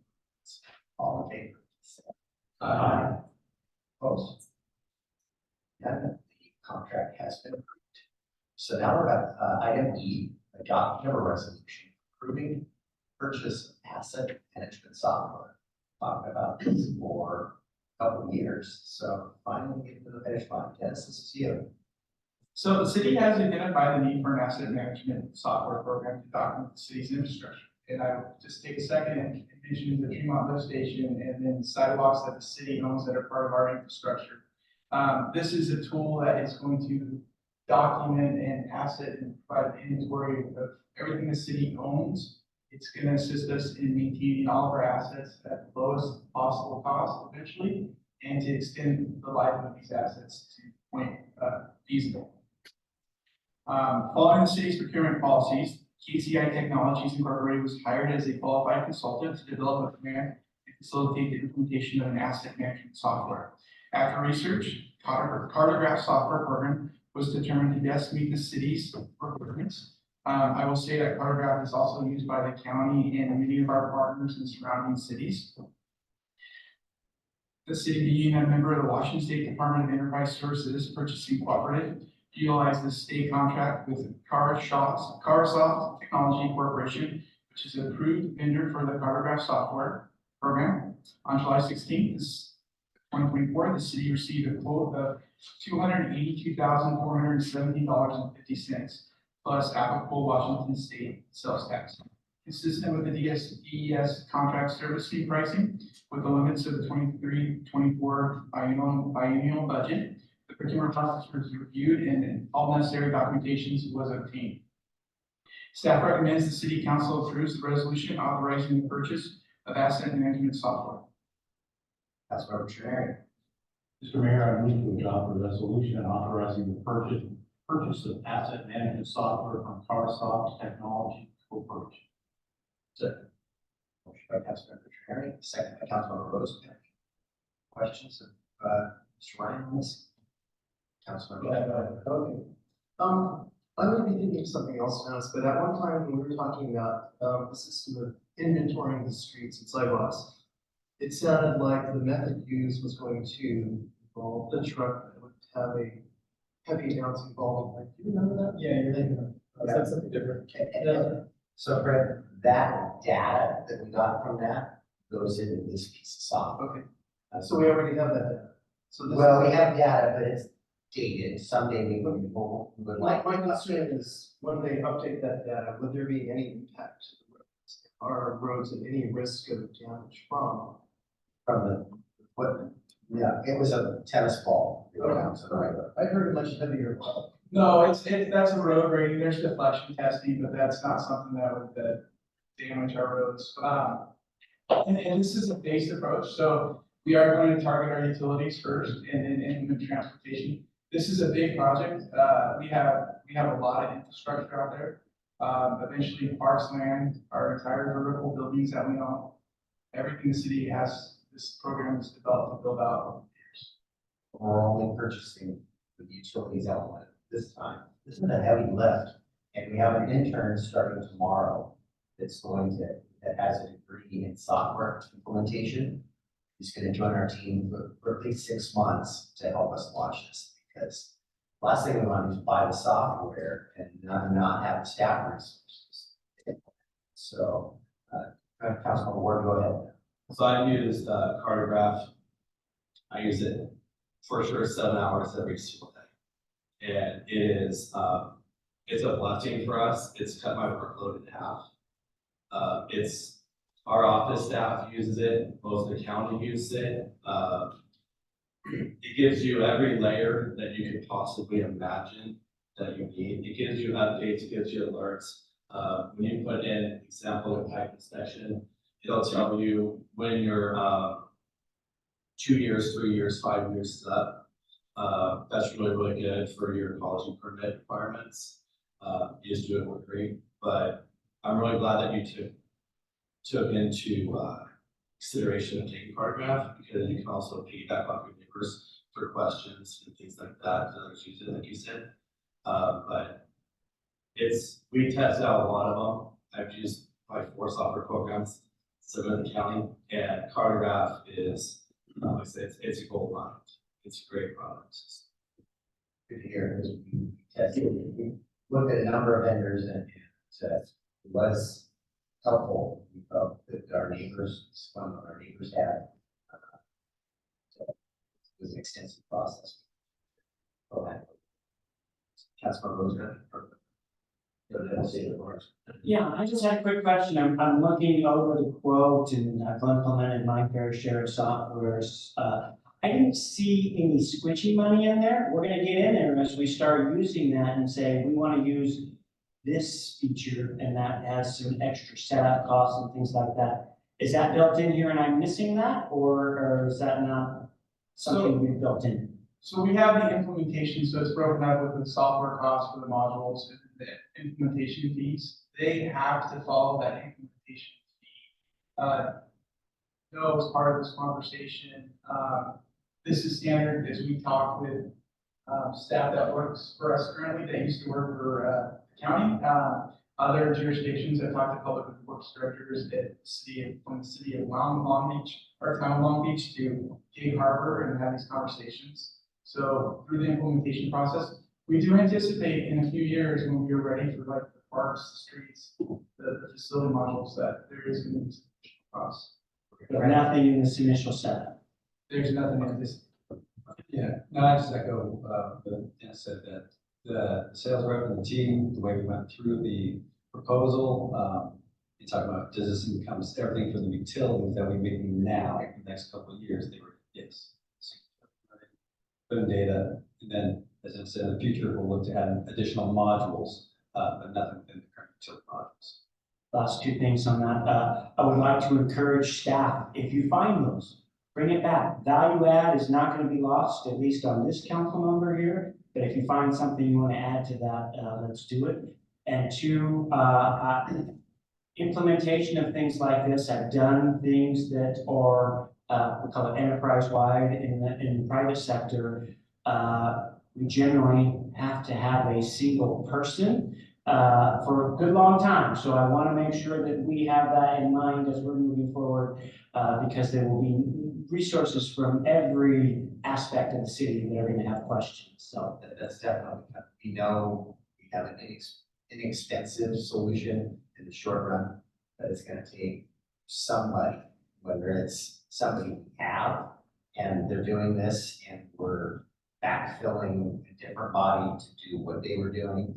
All in favor? Say aye. Opposed? None. The contract has been approved. So now we're at item E, adoption of a resolution approving purchase of asset management software. Talked about this for a couple of years, so finally getting to the finish line. Dennis, this is you. So the city has identified the need for an asset management software program to document the city's infrastructure. And I will just take a second and mention the Tremont lift station and then sidewalks that the city owns that are part of our infrastructure. This is a tool that is going to document and asset and provide an inventory of everything the city owns. It's going to assist us in maintaining all of our assets at the lowest possible cost eventually, and to extend the life of these assets to point feasible. Following the city's procurement policies, KCI Technologies Incorporated was hired as a qualified consultant to develop a plan and facilitate the implementation of an asset management software. After research, Cartograph software program was determined to best meet the city's requirements. I will say that Cartograph is also used by the county and many of our partners in surrounding cities. The city being a member of the Washington State Department of Enterprise Services Purchasing Cooperative utilized the state contract with Carsoft Technology Corporation, which is an approved vendor for the Cartograph software program. On July 16th, 2024, the city received a quote of $282,417.50 plus applicable Washington State sales tax. Consistent with the DES contract service fee pricing with the limits of the 23-24 biennial budget. The procurement process was reviewed and all necessary documentations was obtained. Staff recommends the city council approves the resolution authorizing the purchase of asset management software. Councilmember Trenary. Mr. Mayor, I move to adopt a resolution authorizing the purchase of asset management software from Carsoft Technology Corporation. Second. Motion by Councilmember Trenary, second by Councilmember Rosenberg. Questions of Mr. Ryan on this? Councilmember. Okay. I may be thinking of something else now, but at one time when we were talking about the system of inventorying the streets and sidewalks, it sounded like the method used was going to involve the truck that would have a heavy amounts involved. Like, do you remember that? Yeah, you're thinking of, That's something different. So Fred, that data that we got from that goes into this piece of software. Okay. So we already have that data. So this Well, we have data, but it's dated. Someday we would like. my concern is when they update that data, would there be any impact to the roads? Are roads at any risk of damage from the equipment? Yeah, it was a tennis ball. I heard a much heavier. No, that's a road grading. There's deflection testing, but that's not something that would damage our roads. And this is a phased approach, so we are going to target our utilities first and then implement transportation. This is a big project. We have a lot of infrastructure out there. Eventually parks, land, our entire vertical buildings that we own. Everything the city has, this program is developed to build out over the years. We're only purchasing the utilities element this time. This is a heavy lift, and we have an intern starting tomorrow that has a degree in software implementation. He's gonna join our team for at least 6 months to help us launch this, because last thing we want to do is buy the software and not have the staff resources. So, Councilman Ward, go ahead. So I use Cartograph. I use it for sure 7 hours every single day. And it is, it's a blessing for us. It's cut my workload in half. It's, our office staff uses it, most of the county uses it. It gives you every layer that you could possibly imagine that you need. It gives you updates, it gives you alerts. When you put in example of pipe inspection, it'll tell you when you're 2 years, 3 years, 5 years is up. That's really, really good for your college and permit requirements. You just do it for free, but I'm really glad that you took into consideration of taking Cartograph, because you can also piggyback off your neighbors for questions and things like that, others use it, like you said. But we tested out a lot of them. I've used like 4 software programs, 7 in the county, and Cartograph is, like I say, it's a gold mine. It's a great product. Good to hear, because we tested, we looked at a number of vendors and it was helpful. We felt that our neighbors, some of our neighbors had. So it was an extensive process. Go ahead. Councilman Rosen. Yeah, I just had a quick question. I'm looking over the quote and I've implemented my fair share of softwares. I didn't see any squishy money in there. We're gonna get in there as we start using that and say, we wanna use this feature and that has some extra setup costs and things like that. Is that built in here and I'm missing that, or is that not something we've built in? So we have the implementation, so it's broken out with the software costs for the modules and the implementation fees. They have to follow that implementation fee. No, as part of this conversation, this is standard as we talk with staff that works for us currently that used to work for the county. Other jurisdictions, I've talked to public works directors from the city of Long Beach, or town of Long Beach, to Gig Harbor, and have these conversations. So through the implementation process, we do anticipate in a few years when we're ready for like the parks, the streets, the facility modules, that there is going to be some additional costs. But nothing in this initial setup. There's nothing in this. Yeah, no, I just echo, the, said that the sales rep and the team, the way we went through the proposal, you talk about, does this encompass everything for the utilities that we make now, in the next couple of years? They were, yes. Put in data, and then, as I said, in the future, we'll look to add additional modules, but nothing within the current utility modules. Last 2 things on that. I would like to encourage staff, if you find those, bring it back. Value add is not going to be lost, at least on this council member here. But if you find something you want to add to that, let's do it. And 2, implementation of things like this. I've done things that are, we call it enterprise-wide in the private sector. We generally have to have a single person for a good long time. So I want to make sure that we have that in mind as we're moving forward, because there will be resources from every aspect of the city that are going to have questions. So That's definitely, we know we have an inexpensive solution in the short run, but it's going to take somebody, whether it's somebody we have and they're doing this and we're backfilling a different body to do what they were doing.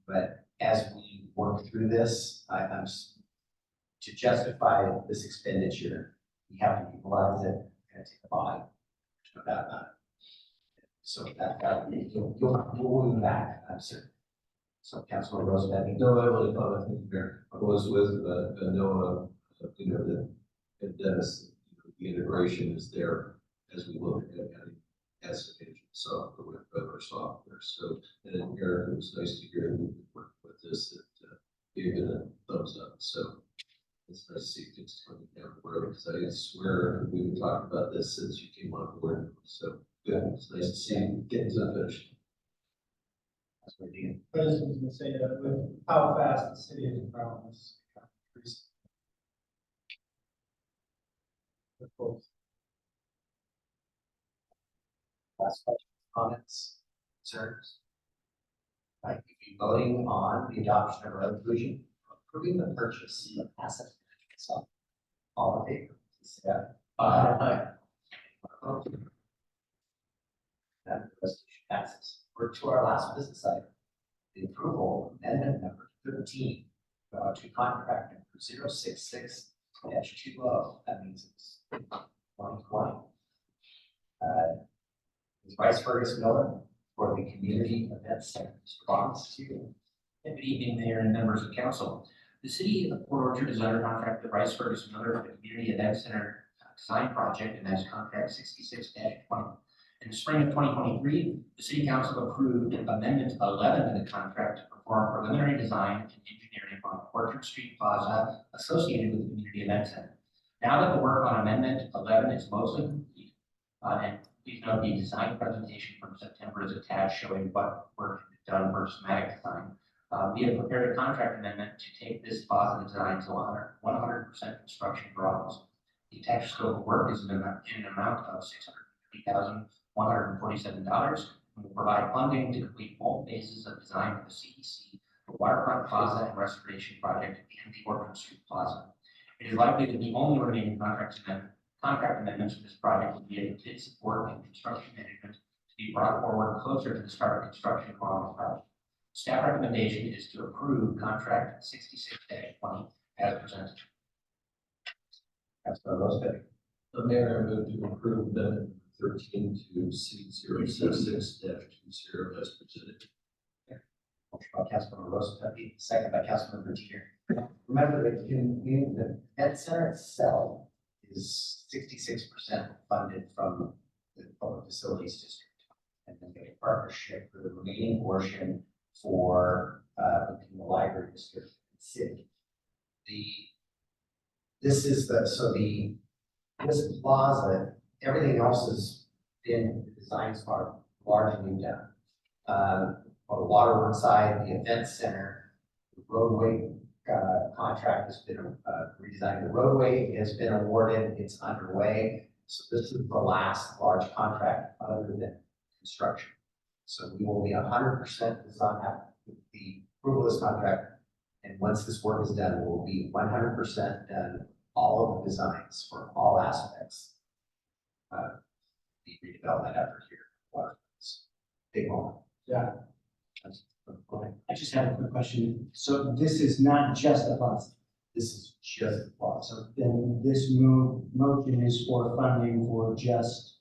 But as we work through this, I'm to justify this expenditure, we have to utilize it and take a body. There's no doubt about it. So we'll move back, I'm certain. So Councilor Rosenberg. No, I really thought, I think, Mayor, I was with Noah, and Dennis, the integration is there as we look at estimations. software with better software. So, and then Eric, it was nice to hear that you worked with this, that gave it a thumbs up. So it's nice to see things coming down the road, because I swear we've been talking about this since you came on board. So good, it's nice to see you getting to the finish. That's what we're doing. I just was gonna say that with how fast the city is growing, it's kind of increasing. Of course. Last question, comments, concerns? Right, you'll be voting on the adoption of a resolution approving the purchase of asset management software. All in favor, please say aye. Aye. Opposed? That resolution passes. We're to our last business item. The approval of amendment number 13 to contract number 066-20. That means it's 2020. Ms. Rice Fergus Miller for the Community Event Center. Mr. Ross, to you. Good evening, Mayor and members of council. The city of Port Orchard is under contract with Rice Fergus Miller for the Community Event Center design project, and that's contract 66-20. In the spring of 2023, the city council approved amendment 11 to the contract to perform preliminary design and engineering on Orchard Street Plaza associated with the Community Event Center. Now that the work on amendment 11 is mostly complete, and please note the design presentation from September is attached showing what work has been done for schematic design. We have prepared a contract amendment to take this plaza design to 100% construction drawings. The attached scope of work is in an amount of $650,147 and will provide funding to complete all phases of design for the CEC, the waterfront plaza and restoration project, and the Orchard Street Plaza. It is likely that the only remaining contract amendments for this project will be a bid support and construction management to be brought forward closer to the start of construction on the project. Staff recommendation is to approve contract 66-20 as presented. Councilor Rosebud. The mayor, I move to approve amendment 13 to C066-20 as presented. Motion by Councilmember Rosebud, second by Councilmember Jeter. Remember that the event center itself is 66% funded from the Public Facilities District. And then get a partnership for the remaining portion for between the library district and city. This plaza, everything else has been, the designs are largely done. On the waterworks side, the event center, the roadway contract has been redesigned. The roadway has been awarded, it's underway. So this is the last large contract other than construction. So we will be 100% design with the approval of this contract. And once this work is done, we'll be 100% done all of the designs for all aspects of the redevelopment effort here. Waterfronts. Big moment. Yeah. I just have a quick question. So this is not just a plaza. This is just the plaza. So then this motion is for funding for just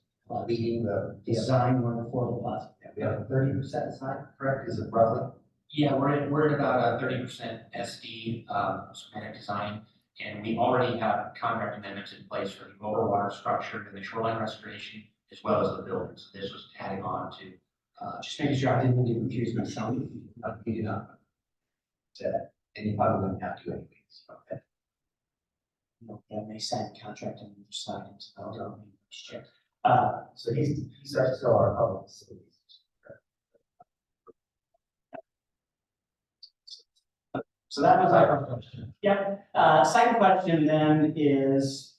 Leading the design work for the plaza. we have 30% design, correct? Is it roughly? Yeah, we're at about a 30% SD schematic design, and we already have contract amendments in place for the overwater structure and the shoreline restoration, as well as the buildings. So this was adding on to. Just making sure I didn't get confused myself. You do not. And you probably wouldn't have to anyways. Okay. No, that may sign the contract and sign it. So let me just check. So he's still our public facilities. So that was our first question. Yep. Second question then is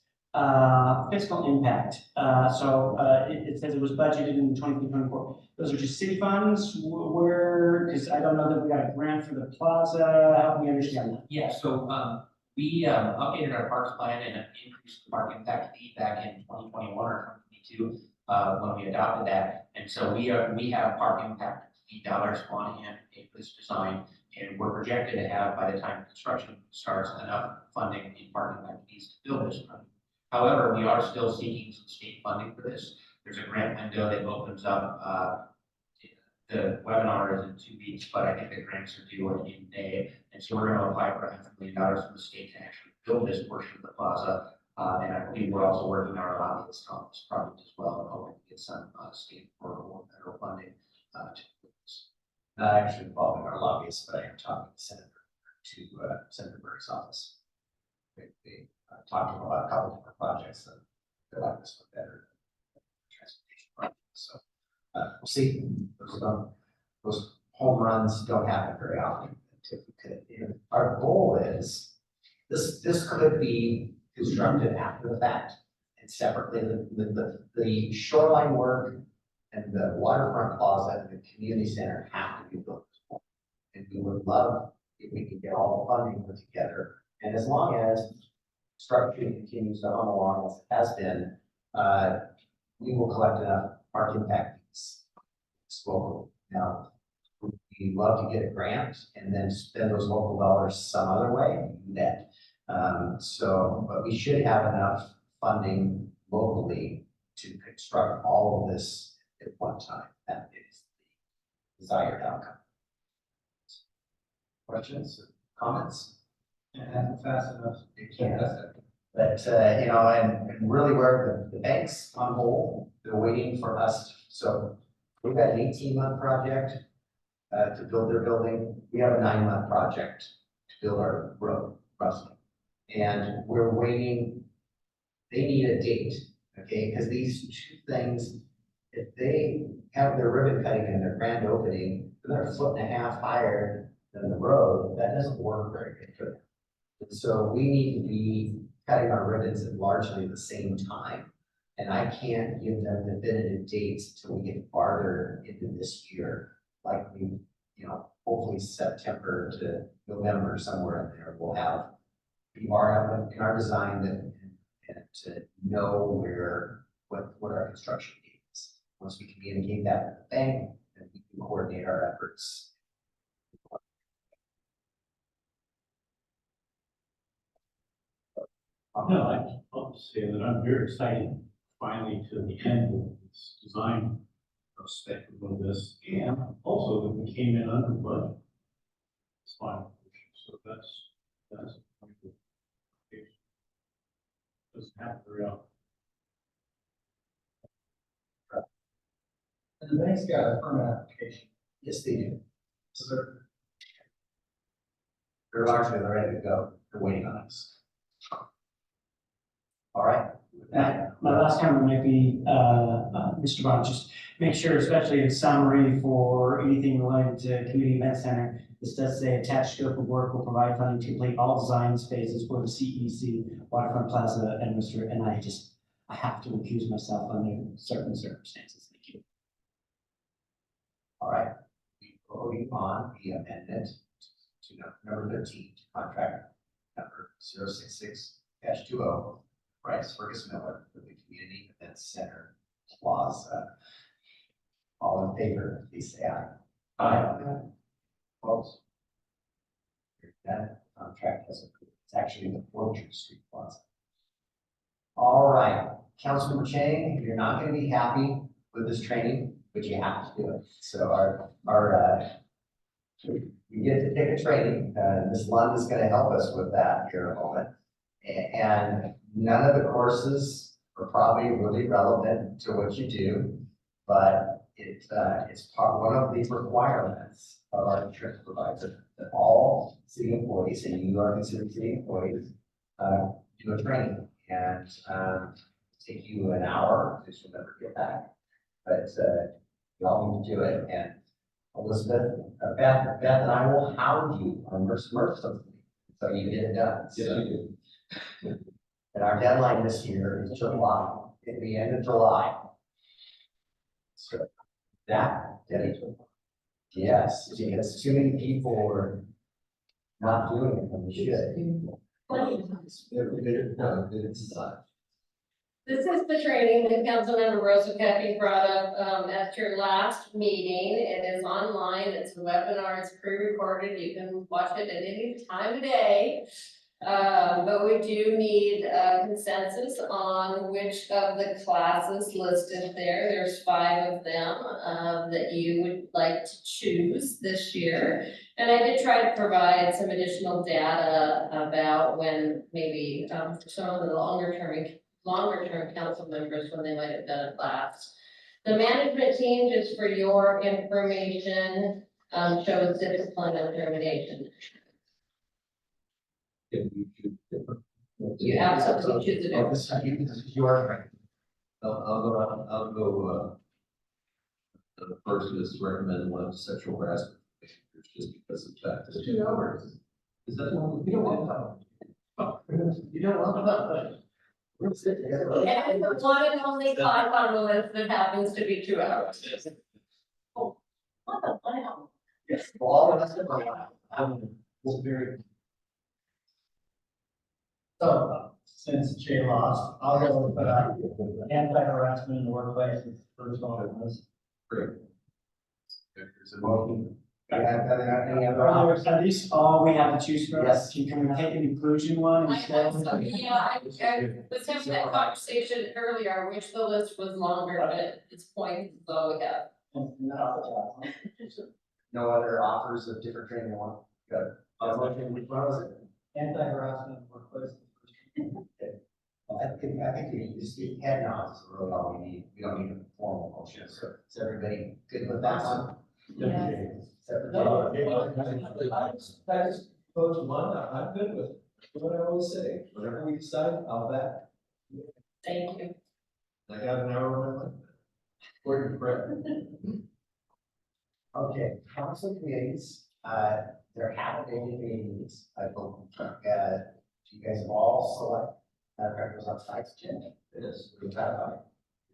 fiscal impact. It says it was budgeted in 23-24. Those are just city funds. Where, because I don't know that we got a grant for the plaza. Help me understand that. Yeah, so we updated our parks plan and increased the park impact fee back in 2021 or 2022 when we adopted that. And so we have park impact fee dollars on hand to pay for this design. And we're projected to have, by the time construction starts, enough funding in parking impact fees to build this project. However, we are still seeking some state funding for this. There's a grant window that opens up. The webinar is in 2 weeks, but I think the grants are due in May. And so we're going to apply for $500,000 from the state to actually build this portion of the plaza. And I believe we're also working our lobbyist on this project as well, and hoping to get some state or federal funding, not actually involving our lobbyists, but I am talking to Senator Burke's office. We talked about a couple different projects that feel like this one better than transportation projects. So we'll see. Those home runs don't happen very often. Our goal is this could be constructed after the fact and separately. The shoreline work and the waterfront plaza and the community center have to be built. And we would love if we could get all the funding put together. And as long as structure continues to hum along as it has been, we will collect enough park impact fees locally. Now, we'd love to get a grant and then spend those local dollars some other way, do that. But we should have enough funding locally to construct all of this at one time. That is the desired outcome. Questions, comments? And fast enough. It can't. But, and really where the bank's on hold, they're waiting for us. So we've got an 18-month project to build their building. We have a 9-month project to build our road, roughly. And we're waiting, they need a date, okay? Because these two things, if they have their ribbon cutting and their grand opening, they're 1.5 feet higher than the road, that doesn't work very good for them. And so we need to be cutting our ribbons at largely the same time. And I can't give them definitive dates till we get farther into this year, likely, hopefully September to November, somewhere in there, we'll have in our design and to know what our construction needs. Once we communicate that with the bank, then we can coordinate our efforts. No, I'll just say that I'm very excited finally to the end of this design perspective of this, and also that we came in under budget. It's fine. So that's a point of clarification. Doesn't happen very often. And the bank's got a permit application. Yes, they do. So They're largely ready to go. They're waiting on us. All right. With that, My last comment might be, Mr. Bond, just make sure, especially in summary for anything related to community event center, this does say attached scope of work will provide funding to complete all design phases for the CEC, Waterfront Plaza, and I have to recuse myself under certain circumstances. Thank you. all right. We're voting on the amendment to number 13, contract number 066-20. Bryce Fergus Miller for the Community Events Center Plaza. All in favor, please say aye. Aye. Opposed? That contract has approved. It's actually the Orchard Street Plaza. All right, Councilmember Chang, you're not going to be happy with this training, but you have to do it. So we get to take a training. Ms. Lund is going to help us with that here in a moment. And none of the courses are probably really relevant to what you do, but it's one of the requirements of our insurance provider that all city employees, and you are considered city employees, do a training. And take you an hour, because you'll never get back. But you all need to do it. And Elizabeth, Beth and I will hound you on something, so you get it done. Yes, you do. And our deadline this year is July, at the end of July. So yes, because too many people are not doing it when they should. This is the training that Councilmember Rosa Pepe brought up at your last meeting. It is online, it's a webinar, it's pre-recorded, you can watch it at any time of day. But we do need consensus on which of the classes listed there. There's 5 of them that you would like to choose this year. And I did try to provide some additional data about when maybe for some of the longer term council members, when they might have done a class. The management team, just for your information, shows discipline and termination. Can we do different? You absolutely choose a Oh, different. this is your. I'll go, the first is recommend one of sexual harassment behaviors just because of that. It's 2 hours. Is that one? You don't want that. You don't want that. We'll sit together. And the one and only class on the list that happens to be 2 hours. What the, wow. Yes, well, all of us are. Was very. So, since Jay lost, I'll go with, anti-harassment in the workplace is the first one on this. Great. If there's a motion, Any other? Are these all we have to choose from? Yes. Can we take an inclusion one instead? I was having that conversation earlier, I wish the list was longer, but at this point, it's all we have. No other offers of different training one? Good. Which one was it? Anti-harassment in the workplace. I think we just get head nods is really all we need. We don't need a formal motion. So is everybody good with that one? Yeah. Except for no, Jay. I just vote one, I'm good with it. What I always say, whatever we decide, I'll back. Thank you. I got an hour on my life. Gordon, Brett. Okay, council committees, there haven't been any meetings, I hope, you guys have all select, was on tonight's agenda. It is. We've got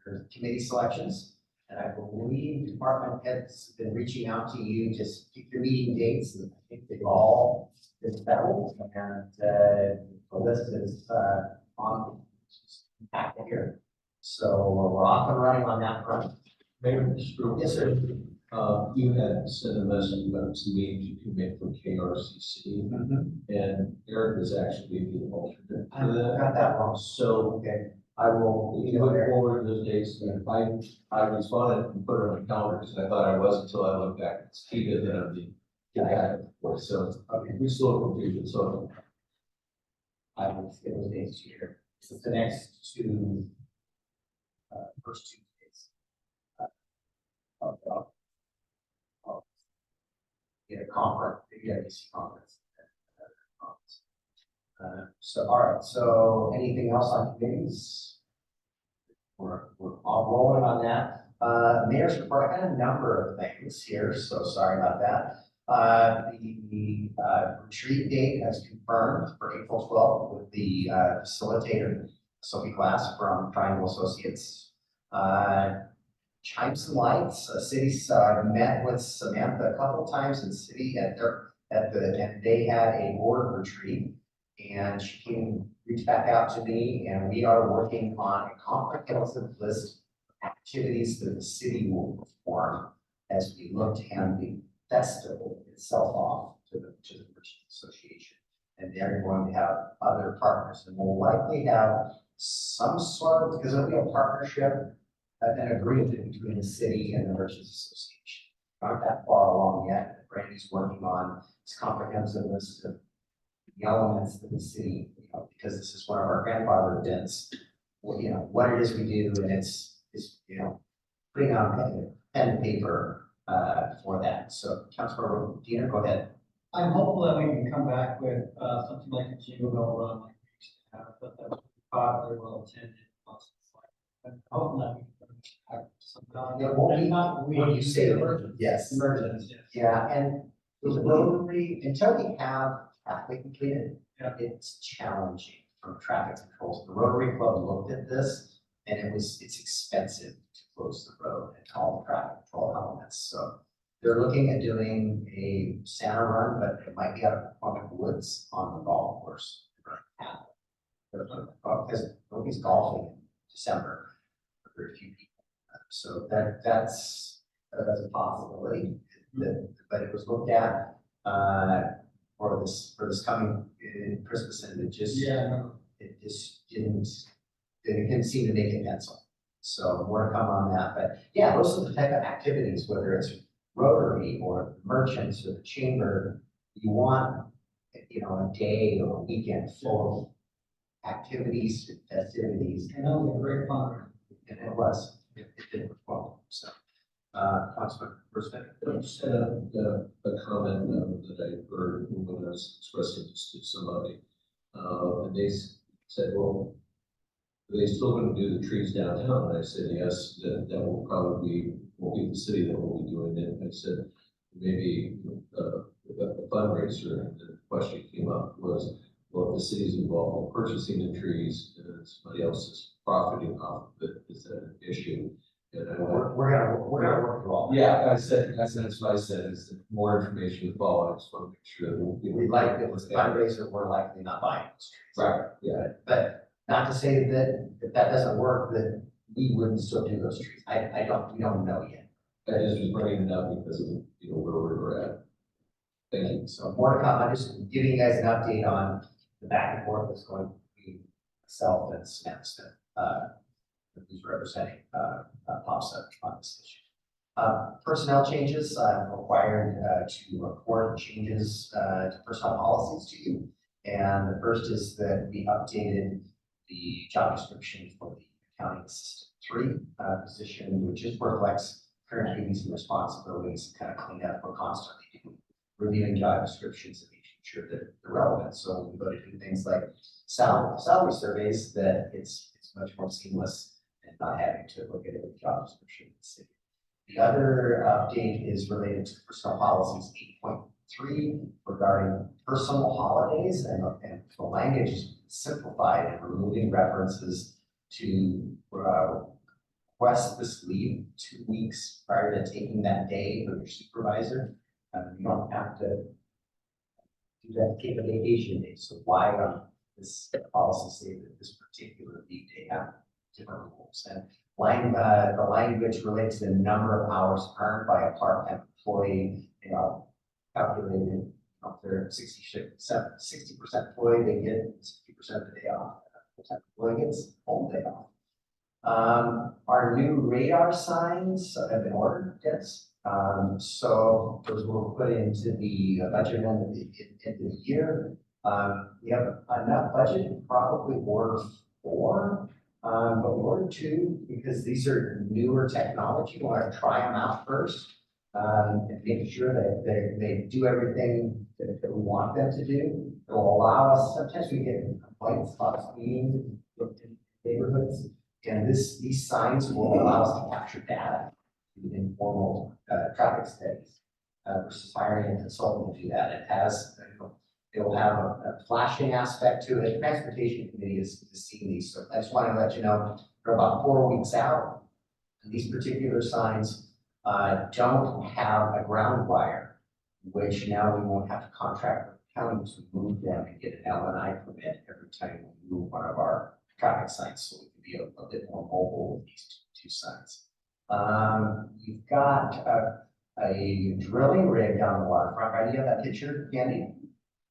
your committee selections, and I believe department heads have been reaching out to you, just pick your meeting dates, and I think they've all been settled, and, the list is, on, back here. So we're off and running on that front. Mayor, just real Yes, sir. You had sent a message about some meetings you can make from KRCC, and Eric is actually the alternate I for that. got that wrong. So Okay. I will, if you look forward to those dates, and if I responded and put it on the calendar, because I thought I was until I looked back, it's Steve, and I'm the. So, we still have confusion, so. I will get those dates here. So the next two, first two days. Get a conference, this conference. So, all right, so anything else on committees? We're all rolling on that. Mayor's report, I got a number of things here, so sorry about that. The retreat date has confirmed for April 12th with the facilitator, Sophie Glass from Triangle Associates. Chime some lights, cities met with Samantha a couple of times in city and they had a board retreat. And she came, reached back out to me, and we are working on a comprehensive list of activities that the city will perform as we look to hand the festival itself off to the Merchants Association. And they're going to have other partners, and we'll likely have some sort of, because it'll be a partnership, an agreement between the city and the Merchants Association. Not that far along yet. Brandy's working on this comprehensive list of the elements that the city, because this is one of our grandfather events, well, what it is we do, and it's putting on pen and paper for that. So Councilmember Diener, go ahead. I'm hopeful that we can come back with, something like a jingle bell run like we used to have, but that was popular, well attended. I'm hoping that we can bring it back sometime. It won't be, Not we. when you say emergence, yes. Emergence, yes. Yeah, and the Rotary, until we have traffic completed, Yeah. it's challenging from traffic controls. The Rotary Club looked at this, and it's expensive to close the road and all the traffic control elements. So they're looking at doing a Santa run, but it might be out of Potomac Woods on the golf course. Because nobody's golfing in December, very few people. So that's a possibility. But it was looked at for this coming Christmas, and it just didn't seem to make it pencil. So more to come on that. But yeah, those are the type of activities, whether it's Rotary or merchants or the chamber, you want a day or a weekend full of activities, festivities. And that was a great fun. And it was. It did work well. Councilman Brisbane. I just had a comment that I heard when I was expressing this to somebody. And they said, well, are they still going to do the trees downtown? And I said, yes, that will probably won't be the city that will be doing it. I said, maybe a fundraiser, and the question came up was, well, if the city's involved in purchasing the trees and somebody else is profiting off of it, is that an issue? And I went, We're gonna work through all that. yeah, I said, that's what I said, is that more information would follow. I just want to make sure that We like it was a fundraiser, we're likely not buying those trees. Right, yeah. But not to say that if that doesn't work, that we wouldn't still do those trees. We don't know yet. I just was bringing it up because of, where we were at. Thank you. So more to come. I'm just giving you guys an update on the back and forth that's going between myself and Samantha Smith, who's representing POPSA on this issue. Personnel changes, I'm required to report changes to personnel policies to you. And the first is that we updated the job description for the accounting assistant 3 position, which just reflects current duties and responsibilities, kind of clean up. We're constantly reviewing job descriptions and making sure that they're relevant. So we go to do things like salary surveys, that it's much more seamless and not having to look at every job description in the city. The other update is related to personnel policies 8.3 regarding personal holidays, and the language is simplified and removing references to request this leave 2 weeks prior to taking that day with your supervisor. You don't have to do that, take a vacation day. So why on this policy say that this particular leave day have different rules? And the language relates to the number of hours earned by a part-time employee, calculated, if they're 60% employee, they get 60% of the day off. Full-time employee gets whole day off. Our new radar signs have been ordered, yes. So those will put into the budget end of the year. We have enough budget to probably order 4, but we ordered 2 because these are newer technology. We want to try them out first and make sure that they do everything that we want them to do. It will allow us, sometimes we get white spots in neighborhoods, and these signs will allow us to capture data in informal traffic studies versus hiring a consultant to do that. It has, it will have a flashing aspect to it. The Transportation Committee is seeing these. So I just wanted to let you know, for about 4 weeks out, these particular signs don't have a ground wire, which now we won't have to contract with the county to move them and get an L&I permit every time we move one of our traffic signs. So we can be a bit more mobile with these 2 signs. We've got a drilling rig down the waterfront. Right? You have that picture, Candy?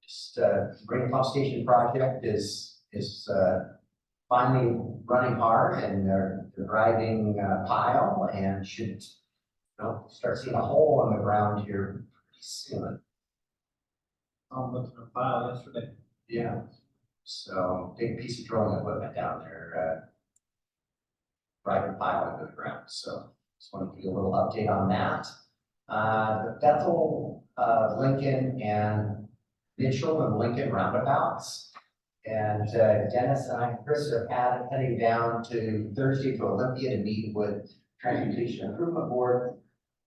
Just Green Pump Station project is finally running hard, and they're driving pile and should start seeing a hole in the ground here pretty soon. Looked at a file yesterday. Yeah. So big piece of drilling equipment down there, driving pile into the ground. So just want to give you a little update on that. The Bethel, Lincoln, and Mitchell and Lincoln roundabouts. And Dennis and I and Chris are heading down to Thursday to Olympia to meet with Transportation Improvement Board.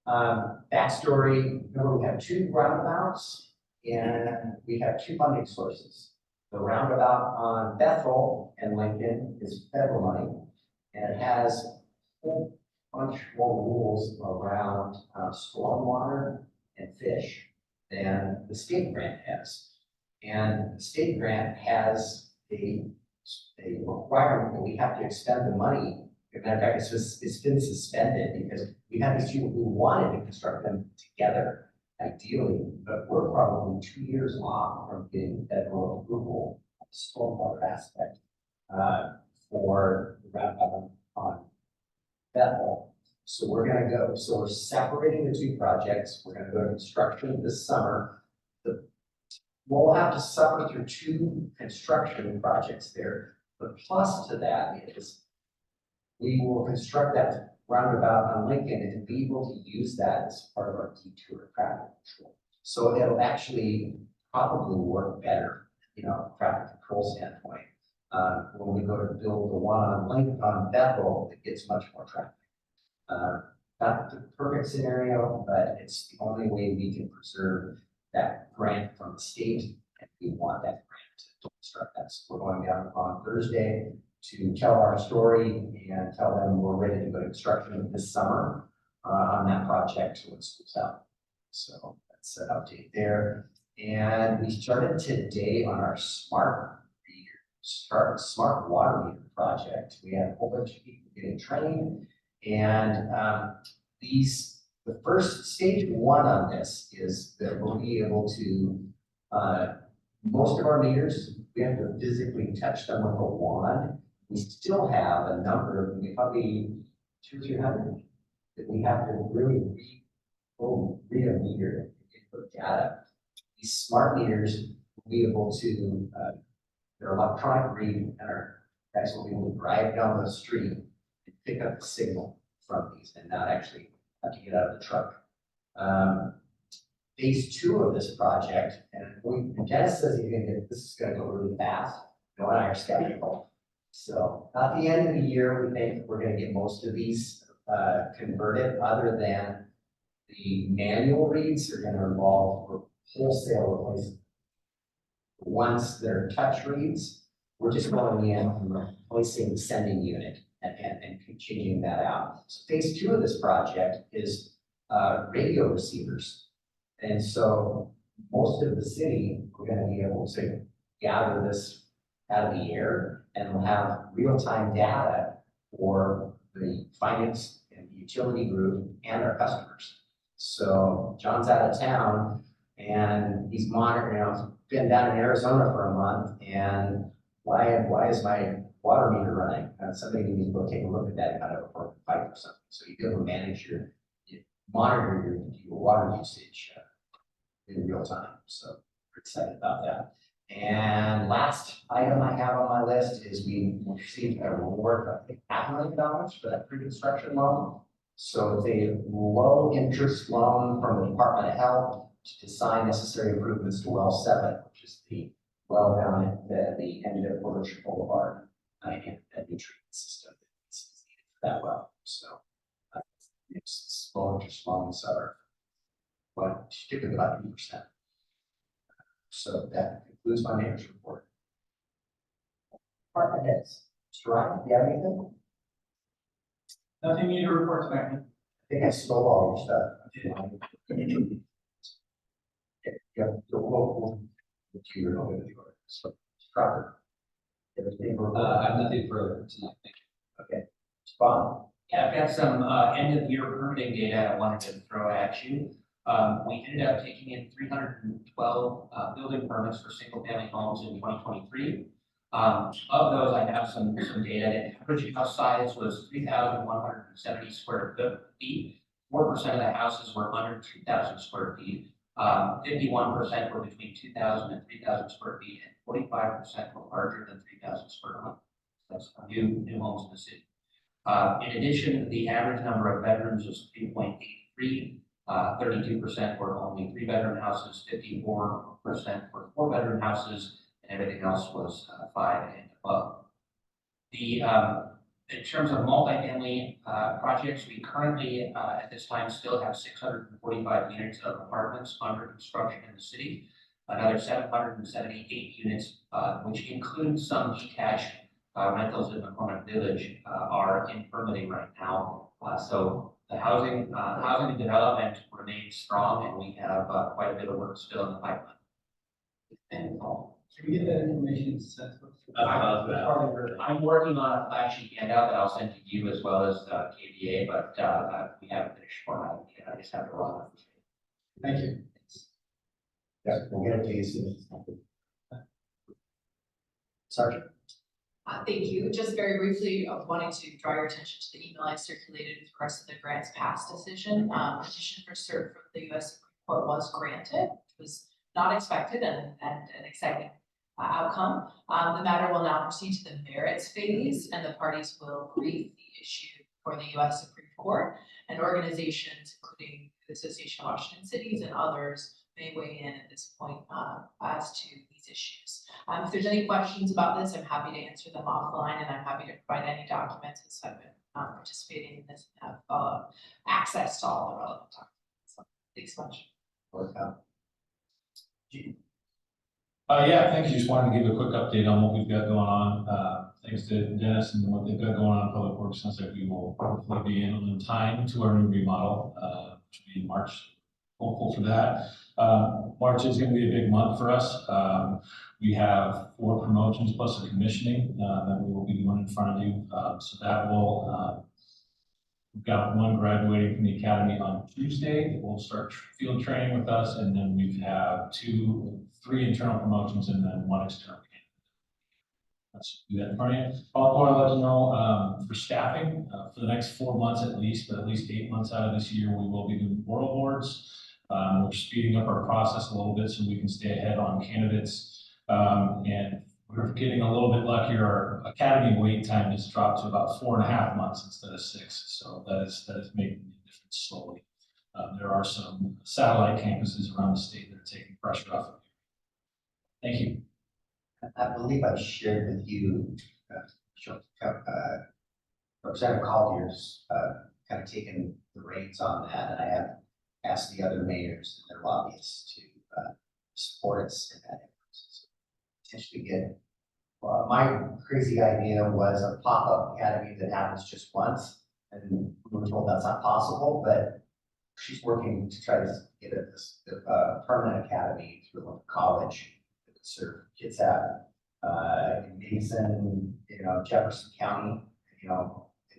Backstory, remember we have 2 roundabouts and we have 2 funding sources. The roundabout on Bethel and Lincoln is federal money, and it has a whole bunch more rules around stormwater and fish than the state grant has. And the state grant has a requirement that we have to expend the money. As a matter of fact, it's been suspended because we had these people who wanted to construct them together, ideally, but we're probably 2 years off from getting federal approval of the stormwater aspect for the roundabout on Bethel. So we're gonna go, so we're separating the 2 projects. We're gonna go to construction this summer. We'll have to suffer through 2 construction projects there. The plus to that is we will construct that roundabout on Lincoln and be able to use that as part of our detour traffic control. So it'll actually probably work better, traffic control standpoint. When we go to build the one on Lincoln, on Bethel, it gets much more traffic. Not the perfect scenario, but it's the only way we can preserve that grant from the state, and we want that grant to construct that. So we're going down on Thursday to tell our story and tell them we're ready to go to construction this summer on that project when school's out. So that's an update there. And we started today on our smart water meter project. We had a whole bunch of people getting trained, and the first stage one on this is that we'll be able to most of our meters, we have to physically touch them with a wand. We still have a number of, probably 200 or 300 that we have to really read a meter and input data. These smart meters will be able to, they're electronic read, and our guys will be able to drive down the street and pick up the signal from these and not actually have to get out of the truck. Phase 2 of this project, and Dennis says this is gonna go really fast. Noah and I are skeptical. So at the end of the year, we think we're gonna get most of these converted, other than the manual reads are gonna involve wholesale replacement. Once they're touch reads, we're just going in and replacing the sending unit and changing that out. So phase 2 of this project is radio receivers. And so most of the city, we're gonna be able to gather this out of the air, and we'll have real-time data for the finance and the utility group and our customers. So John's out of town and he's monitoring, been down in Arizona for a month, and why is my water meter running? Somebody needs to go take a look at that out of a broken pipe or something. So you be able to manage monitor your water usage in real time. So we're excited about that. And last item I have on my list is we received a reward of, I think, $500,000 for that pre-construction loan. So it's a low interest loan from the Department of Health to design necessary improvements to well 7, which is the well down at the end of Orchard Boulevard, and that new treatment system is needed for that well. So it's low interest loans are typically about 2%. So that concludes my mayor's report. Department heads. Mr. Ryan, do you have anything? Nothing new to report tonight. I think I stole all your stuff. Yeah, we'll to your own. So, Crawford. I have nothing further tonight, thank you. Okay. Bob? Yeah, I've got some end of year permitting data I wanted to throw at you. We ended up taking in 312 building permits for single family homes in 2023. Of those, I have some data. The average house size was 3,170 square feet. 4% of the houses were under 2,000 square feet. 51% were between 2,000 and 3,000 square feet, and 45% were larger than 3,000 square feet. That's new homes in the city. In addition, the average number of bedrooms was 3.83. 32% were only 3-bedroom houses, 54% were 4-bedroom houses, and everything else was 5 and above. In terms of multifamily projects, we currently at this time still have 645 units of apartments under construction in the city. Another 778 units, which include some detached rentals in McCormick Village, are in permitting right now. So the housing and development remains strong, and we have quite a bit of work still in the pipeline. And Can we get that information sent to us? I'm working on a flash sheet handout that I'll send to you as well as KBA, but we haven't finished formatting it. I just have to run it. Thank you. Yeah, we'll get it to you soon. Sergeant? Thank you. Just very briefly, I wanted to draw your attention to the email I circulated with regards to the grants pass decision. Petition for cert from the U.S. Supreme Court was granted, which was not expected and an exciting outcome. The matter will now proceed to the merits phase, and the parties will brief the issue for the U.S. Supreme court. And organizations, including the Association of Washington Cities and others, may weigh in at this point as to these issues. If there's any questions about this, I'm happy to answer them offline, and I'm happy to provide any documents as I've been participating in this and have access to all the relevant documents. So, thanks so much. Yeah, thank you. Just wanted to give a quick update on what we've got going on. Thanks to Dennis and what they've got going on in Public Works. Sounds like we will hopefully be in time to our new remodel, which will be in March. Hopeful for that. March is going to be a big month for us. We have 4 promotions plus a commissioning that we will be doing in front of you. So that will, we've got 1 graduating from the academy on Tuesday that will start field training with us. And then we have 3 internal promotions and then 1 external. Let's do that in front of you. Also want to let you know for staffing for the next 4 months at least, but at least 8 months out of this year, we will be doing oral boards. We're speeding up our process a little bit so we can stay ahead on candidates. And we're getting a little bit luckier. Our academy wait time has dropped to about 4.5 months instead of 6. So that is making a difference slowly. There are some satellite campuses around the state that are taking pressure off of you. Thank you. I believe I shared with you, Representative Collier's kind of taken the reins on that, and I have asked the other mayors and their lobbyists to support us in that effort. So potentially get, my crazy idea was a pop-up academy that happens just once, and we were told that's not possible, but she's working to try to get a permanent academy through a college that would serve kids out in Mason, Jefferson County, in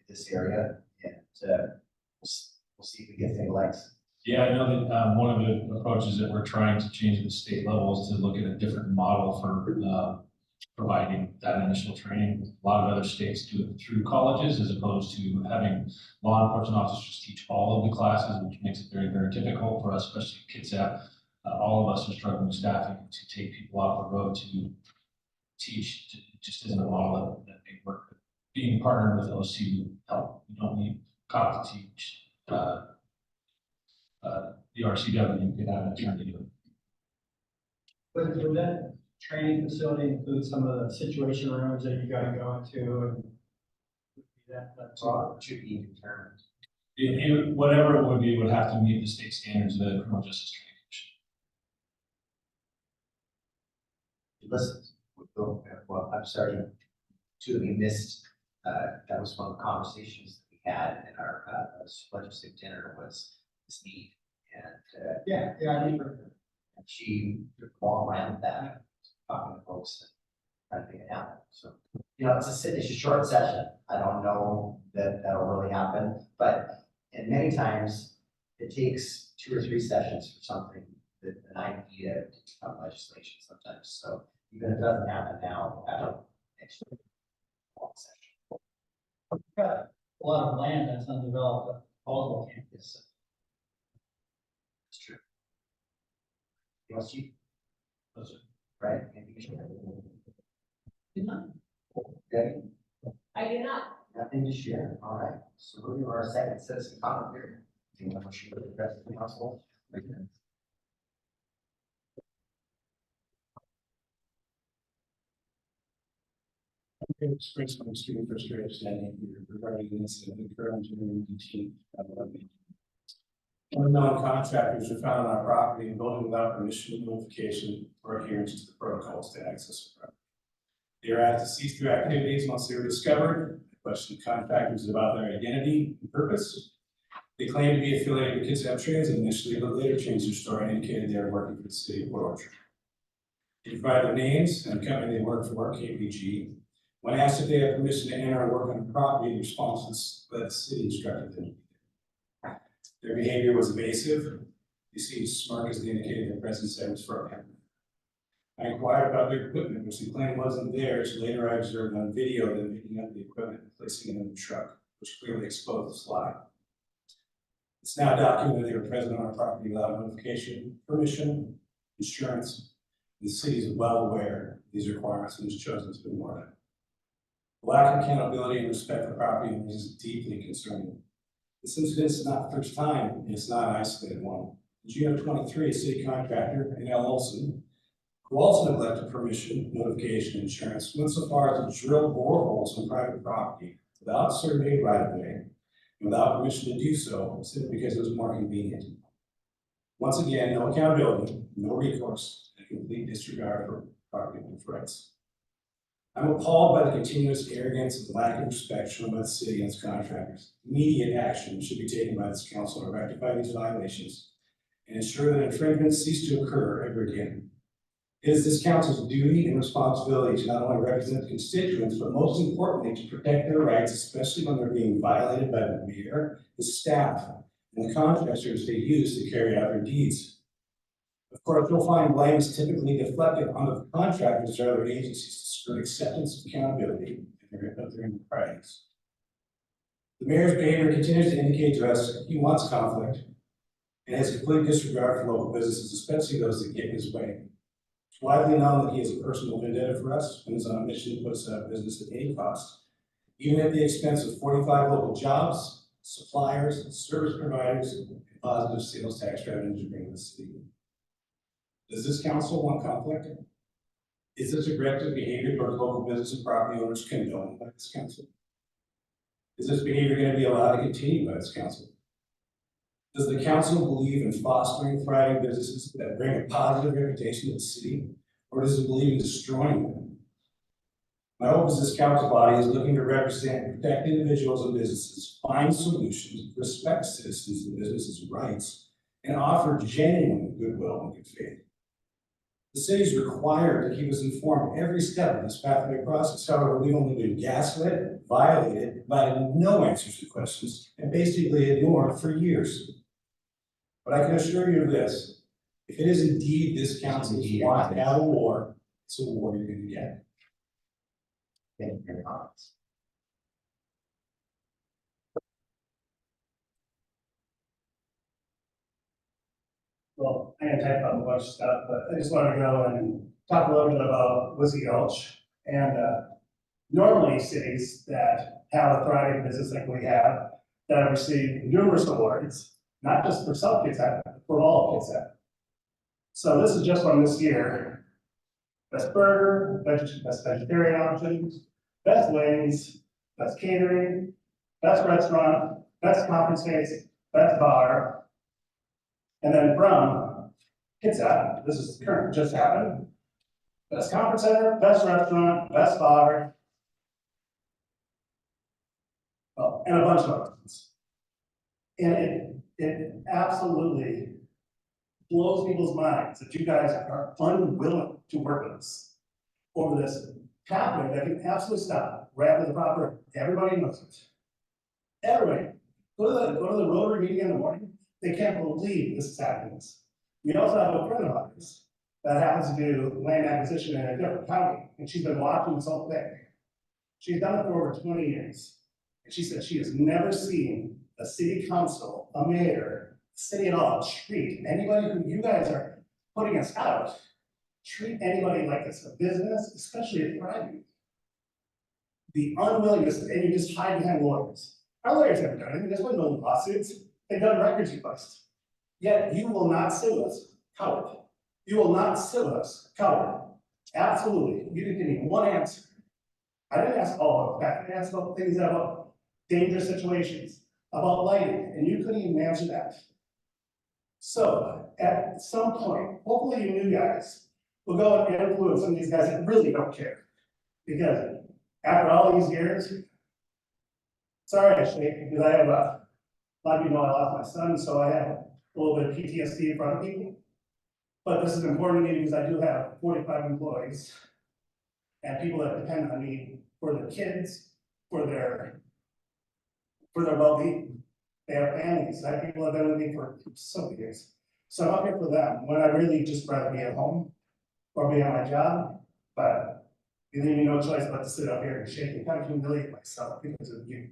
this area, and we'll see if we get any legs. Yeah, I know that one of the approaches that we're trying to change at the state level is to look at a different model for providing that initial training. A lot of other states do it through colleges as opposed to having law enforcement officers teach all of the classes, which makes it very, very difficult for us, especially kids that all of us are struggling with staffing to take people off the road to teach. It just isn't a model that may work. Being partnered with OC would help. You don't need cop to teach. The RCW, you could have an attorney do it. Would that training facility include some of the situation rooms that you gotta go into and that's To be determined. Whatever it would be, would have to meet the state standards of the Criminal Justice Training Commission. Listen, well, I'm sorry, 2 of you missed, that was one of the conversations that we had in our legislative dinner was this need. And I need for and she took a long round with that, talking to folks and trying to make it happen. So, it's a short session. I don't know that that'll really happen, but and many times it takes 2 or 3 sessions for something that an idea to become legislation sometimes. So even if it doesn't happen now, I don't actually long session. a lot of land that's undeveloped, all of campus. It's true. Yes, you. Right? Maybe you should. Do not. Debbie? I do not. Nothing to share. All right. So moving to our second citizen comment period. Anyone wishing to address the council? It's principal student first grade standing here regarding the incident that occurred on January 18th. Unknown contractors were found on our property and building without permission, notification, or adherence to the protocols to access the property. They were asked to cease their activities once they were discovered. The question of contractors about their identity and purpose. They claimed to be affiliated with Kitsap Transit initially, but later changed their story and indicated they were working for the city of Port Orchard. They provided their names and the company they worked for, KPG. When asked if they had permission to enter and work on the property, the response was that the city instructed them. Their behavior was evasive. They seemed to smirk as they indicated their presence there was for a camera. I inquired about their equipment, which they claimed wasn't theirs. Later, I observed on video them picking up the equipment and placing it in the truck, which clearly exposed the slide. It's now documented they were present on our property without notification, permission, insurance. The city is well aware of these requirements and has chosen to ignore them. The lack of accountability and respect for property owners is deeply concerning. This incident is not the first time, and it's not an isolated one. In June of 23, a city contractor, N.L. Olson, who also neglected permission, notification, and insurance, went so far as to drill boreholes on private property without surveyed right-of-way, and without permission to do so, simply because it was more convenient. Once again, no accountability, no recourse, and a complete disregard for property owners' rights. I'm appalled by the continuous arrogance and lack of respect shown by the city and its contractors. Immediate action should be taken by this council to rectify these violations and ensure that infringements cease to occur ever again. It is this council's duty and responsibility to not only represent the constituents, but most importantly, to protect their rights, especially when they're being violated by the mayor, the staff, and the contractors they use to carry out their deeds. Of course, you'll find blame is typically deflected onto the contractors or other agencies to skirt acceptance of accountability of their improprieties. The mayor's behavior continues to indicate to us he wants conflict and has complete disregard for local businesses, especially those that get in his way. It's widely known that he has a personal vendetta for us and is on a mission to put us out of business at any cost, even at the expense of 45 local jobs, suppliers, service providers, and positive sales tax revenues to bring to the city. Does this council want conflict? Is this aggressive behavior towards local business and property owners condoned by this council? Is this behavior going to be allowed to continue by this council? Does the council believe in fostering thriving businesses that bring a positive reputation to the city, or does it believe in destroying them? My hope is this council body is looking to represent and protect individuals and businesses, find solutions, respect citizens and businesses' rights, and offer genuine goodwill and good faith. The city is required to keep us informed every step of this pathway process. However, we've only been gaslit, violated, provided no answers to questions, and basically ignored for years. But I can assure you of this, if it is indeed this council's want to have a war, it's a war you're going to get. Thank you for your comments. Well, I can type up a bunch of stuff, but I just want to go and talk a little bit about Whiskey Gulch. And normally cities that have a thriving business like we have, that have received numerous awards, not just for Self-KIDSAP, but for all KIDSAP. So this is just from this year. Best burger, best vegetarian options, best wings, best catering, best restaurant, best conference space, best bar. And then from KIDSAP, this is current, just happened. Best conference center, best restaurant, best bar. Oh, and a bunch of other ones. And it absolutely blows people's minds that you guys are unwilling to work with us over this pathway that can absolutely stop right after the proper, everybody knows it. Everybody, go to the Rotary meeting in the morning. They can't believe this is happening. We also have a friend of ours that happens to do land acquisition in a different county, and she's been watching this whole thing. She's done it for over 20 years. And she said she has never seen a city council, a mayor, city at all, treat anybody who you guys are putting us out, treat anybody like it's a business, especially a thriving. The unwillingness, and you just hide behind lawyers. Our lawyers haven't done anything, there's been no lawsuits. They've done records requests. Yet you will not sue us, coward. You will not sue us, coward. Absolutely. You didn't give me one answer. I didn't ask all of that. I didn't ask about things about dangerous situations, about lighting, and you couldn't even answer that. So at some point, hopefully you guys will go and influence some of these guys that really don't care. Because after all these years, sorry I shake, because I have a lot of you know I lost my son, so I have a little bit of PTSD in front of people. But this is important to me because I do have 45 employees and people that depend on me for their kids, for their well-being. They have families. I have people that have been with me for so many years. So I'm up here for them when I really just rather be at home or be on my job. But you leave me no choice but to sit up here and shake and kind of humiliate myself because of you.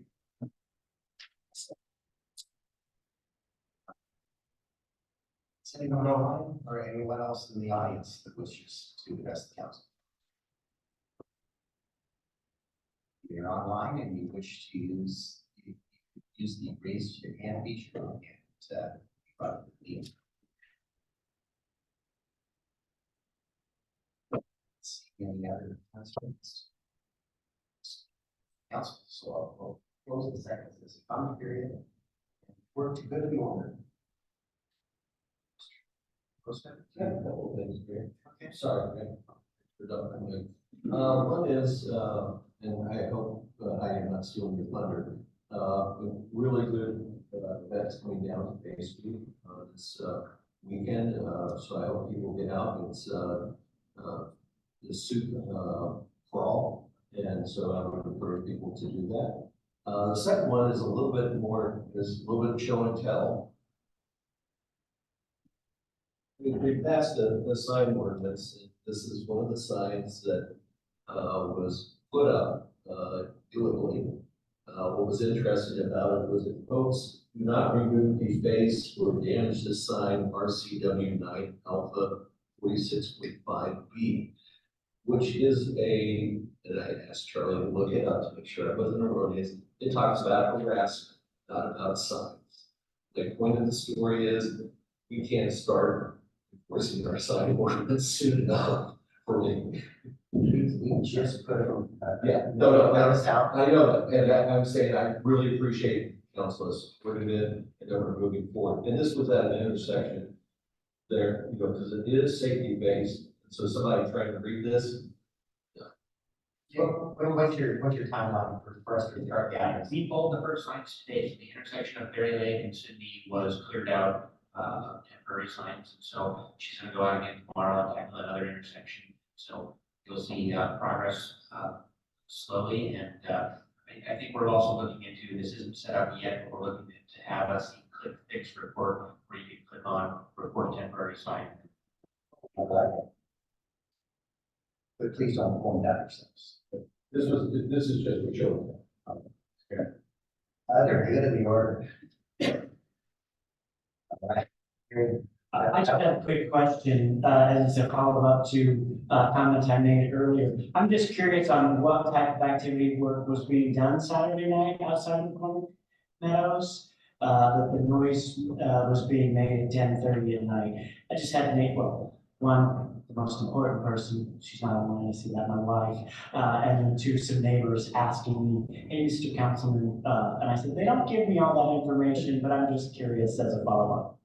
Is anyone online or anyone else in the audience that wishes to address the council? If you're online and you wish to use use the raise your hand feature and, run the meeting. Any other questions? Council, so I'll close the second, this is comment period. We're to go to the order. Yeah, a couple of things here. Okay. Sorry, man. One is, and I hope I am not stealing your thunder. Really good events coming down to Bay Street this weekend. So I hope people get out. It's the soup crawl, and so I would encourage people to do that. The second one is a little bit more, is a little bit of show and tell. We passed the sign ordinance. This is one of the signs that was put up illegally. What was interesting about it was it quotes, "Do not remove, deface, or damage this sign RCW 9 Alpha 46.5B," which is a, and I asked Charlie to look it up to make sure I wasn't erroneous. It talks about harassment, not about signs. The point of the story is we can't start enforcing our sign ordinance soon enough for me. We just put it on. Yeah, notice out. I know that, and I'm saying I really appreciate council's putting it in, and then we're moving forward. And this was at an intersection there, you know, because it is safety based. So somebody trying to read this. What's your timeline for us to start gathering? We pulled the first signs today, the intersection of Berry Lake and Sydney was cleared out, temporary signs, and so she's gonna go out again tomorrow and tackle another intersection. So you'll see, progress, slowly, and, I think we're also looking into, this isn't set up yet, but we're looking to have us click fix report, where you can click on report temporary sign. But please don't form that yourselves. This is just for children. They're good in the order. All right. I just have a quick question, as a follow-up to, comments I made earlier. I'm just curious on what type of activity work was being done Saturday night outside of Plymouth Meadows? That the noise, was being made at 10:30 at night. I just had to make, well, one, the most important person, she's not online, I see that, my wife, and then two, some neighbors asking me, "Hey, Mr. Councilman," and I said, "They don't give me all that information, but I'm just curious as a follow-up."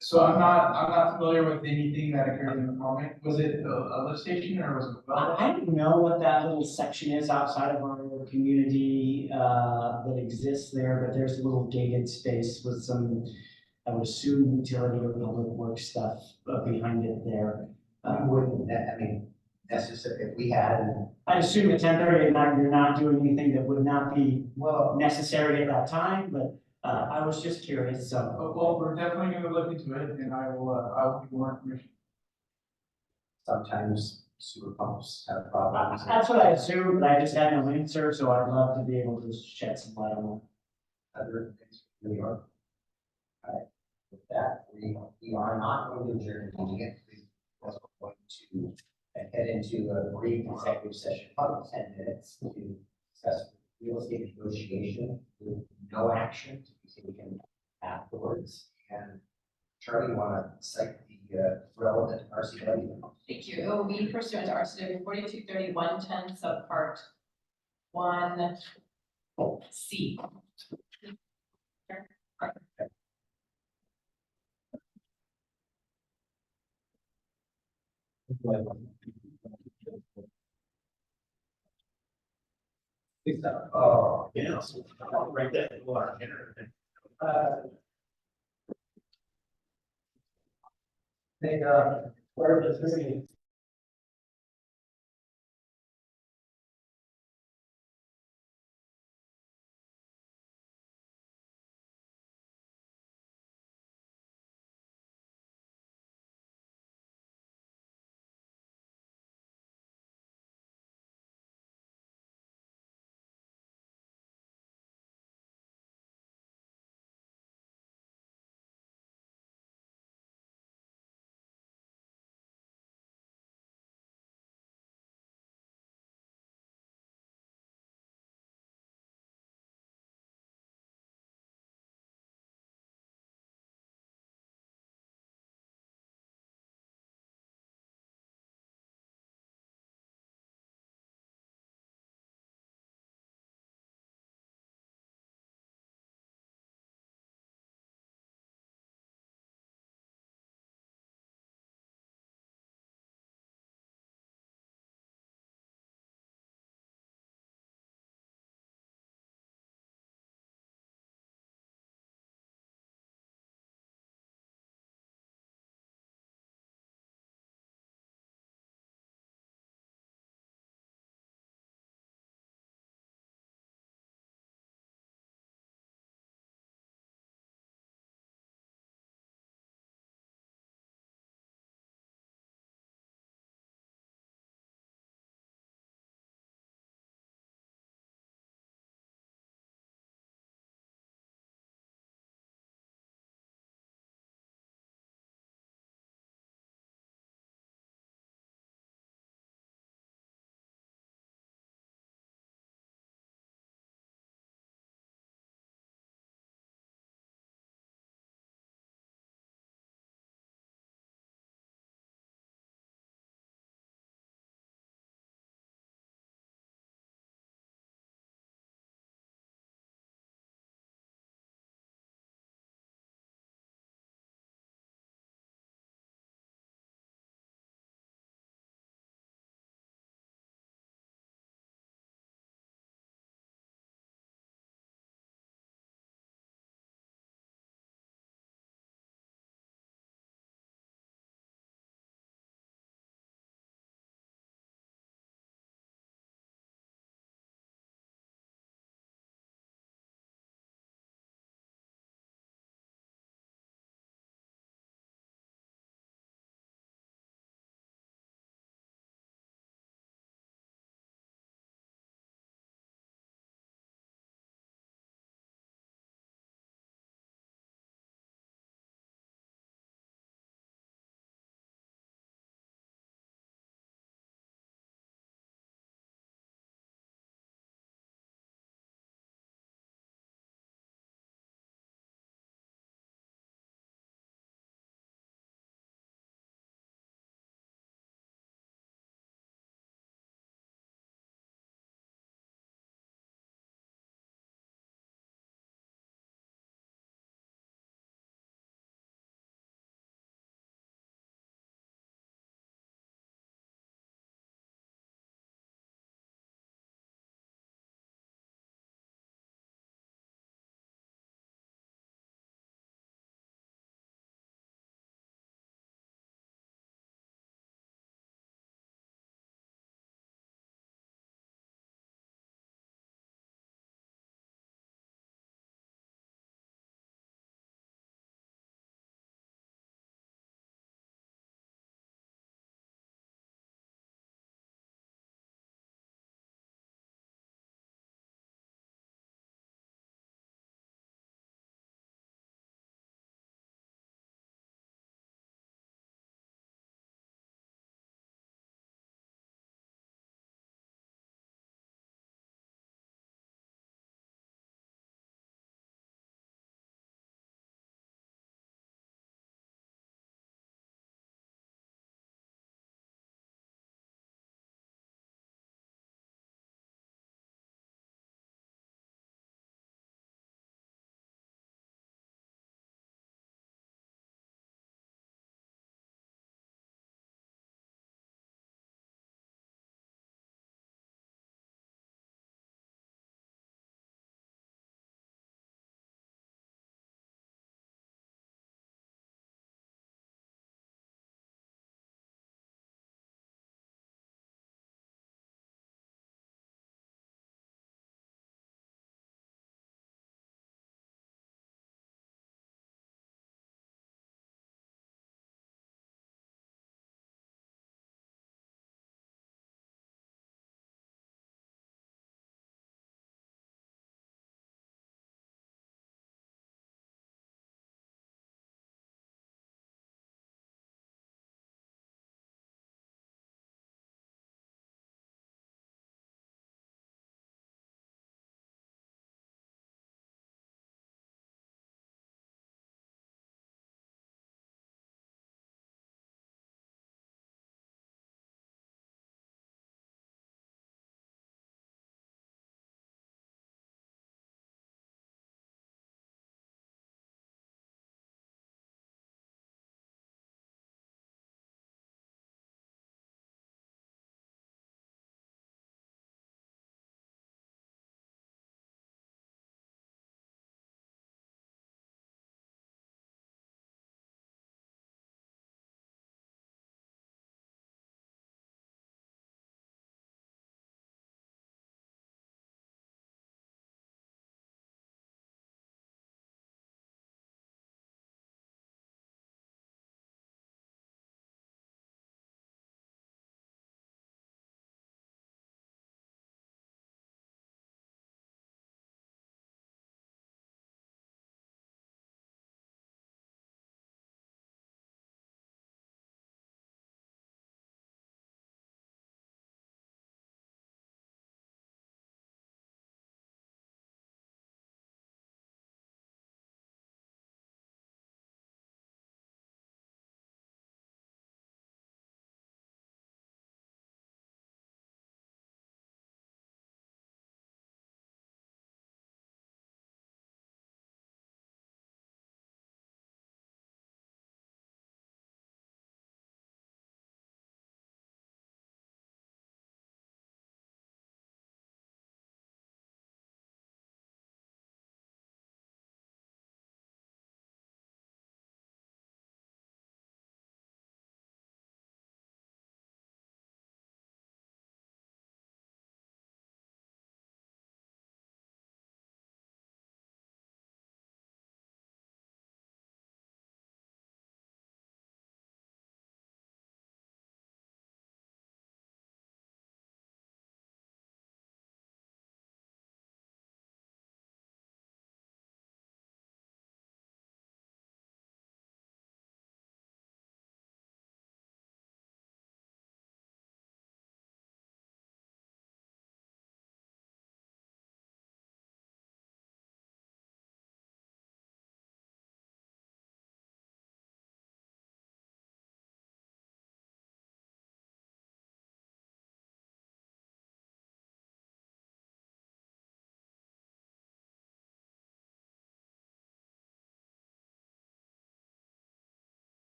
So I'm not familiar with anything that occurred in the moment. Was it a lift station or was it? I don't know what that little section is outside of our community, that exists there, but there's a little gated space with some, I would assume, utility or public works stuff behind it there. Wouldn't, I mean, necessary, if we had. I'd assume at 10:30 at night, you're not doing anything that would not be Well, necessary at that time, but I was just curious, so. Well, we're definitely gonna look into it and I will give more information. sometimes sewer pumps have problems. That's what I assumed, but I just had no answer, so I'd love to be able to shed some light on Other things from New York. All right, with that, we are not going to adjourn the meeting. We're going to head into a brief executive session, probably 10 minutes, to discuss real estate negotiation with no action to be taken afterwards. And Charlie, you want to cite the relevant RCW? Thank you. It will be pursuant to RCW 423110 subpart 1C. Oh, Yeah, right there, water. They, where the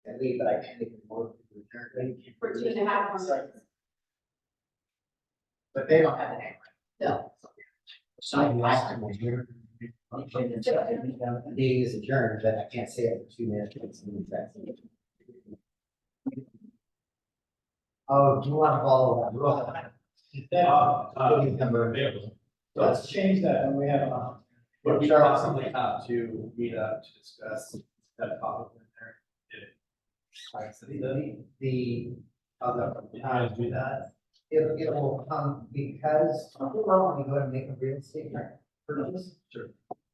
and leave, but I can't even work to return. For 2.5 months. But they don't have an anchor. No. So I asked them, was your meeting is adjourned, but I can't say it for 2 minutes. Oh, do you want to follow that rule? Let's change that when we have a. Would we possibly have to meet up to discuss that topic in there? How to do that? It will come because when we go to make a real estate purchase. Sure.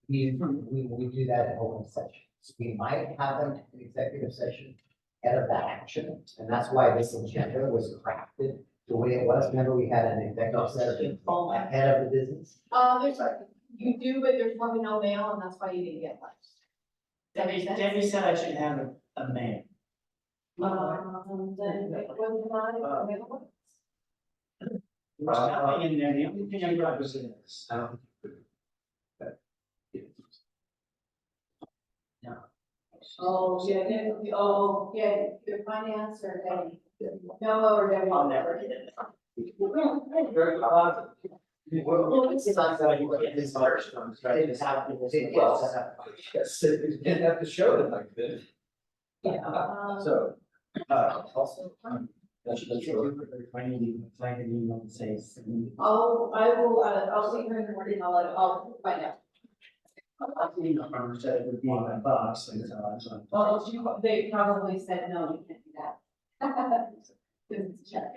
We do that in open session. So we might have an executive session ahead of that action, and that's why this agenda was crafted the way it was. Remember, we had an executive session ahead of the business. You do, but there's one with no mail, and that's why you didn't get one. Debbie said I should have a man. Then it was not available. There's nothing in there, the only thing I got was this. Oh, yeah, your finance or Debbie? No, or Debbie. I'll never get it. Very positive. Well, it's not that you get this first one, right? It's how it's Yes, it didn't have to show it like this. So, also. Like an email that says. I'll see her in the morning, I'll find out. I said it would be in my box, and so I was like. Well, they probably said, no, you can't do that. Because it's a check.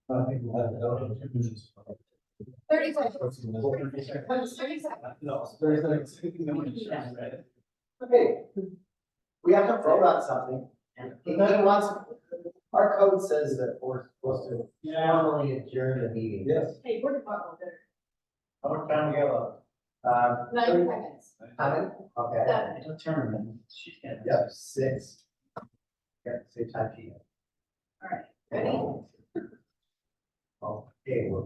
I think we'll have to 30 seconds. 30 seconds. No, 30 seconds. Okay, we have to vote on something. He wants, our code says that we're supposed to formally adjourn the meeting. Yes. Hey, we're talking there. How much time we got left? 90 seconds. How many? Okay. 7. It's a tournament. She's getting. Yep, 6. Yep, same time sheet. All right, ready? Okay, we're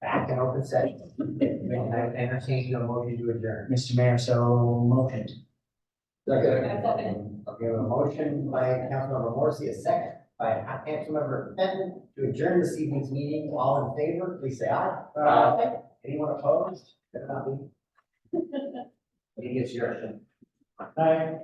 back in open session. And I entertain a motion to adjourn. Mr. Mayor, so motioned. Second. Okay, we have a motion by Councilmember Morrissey, a second by Councilmember Fenton to adjourn this evening's meeting. All in favor, please say aye. Anyone opposed? That not be. Meeting is adjourned. Aye.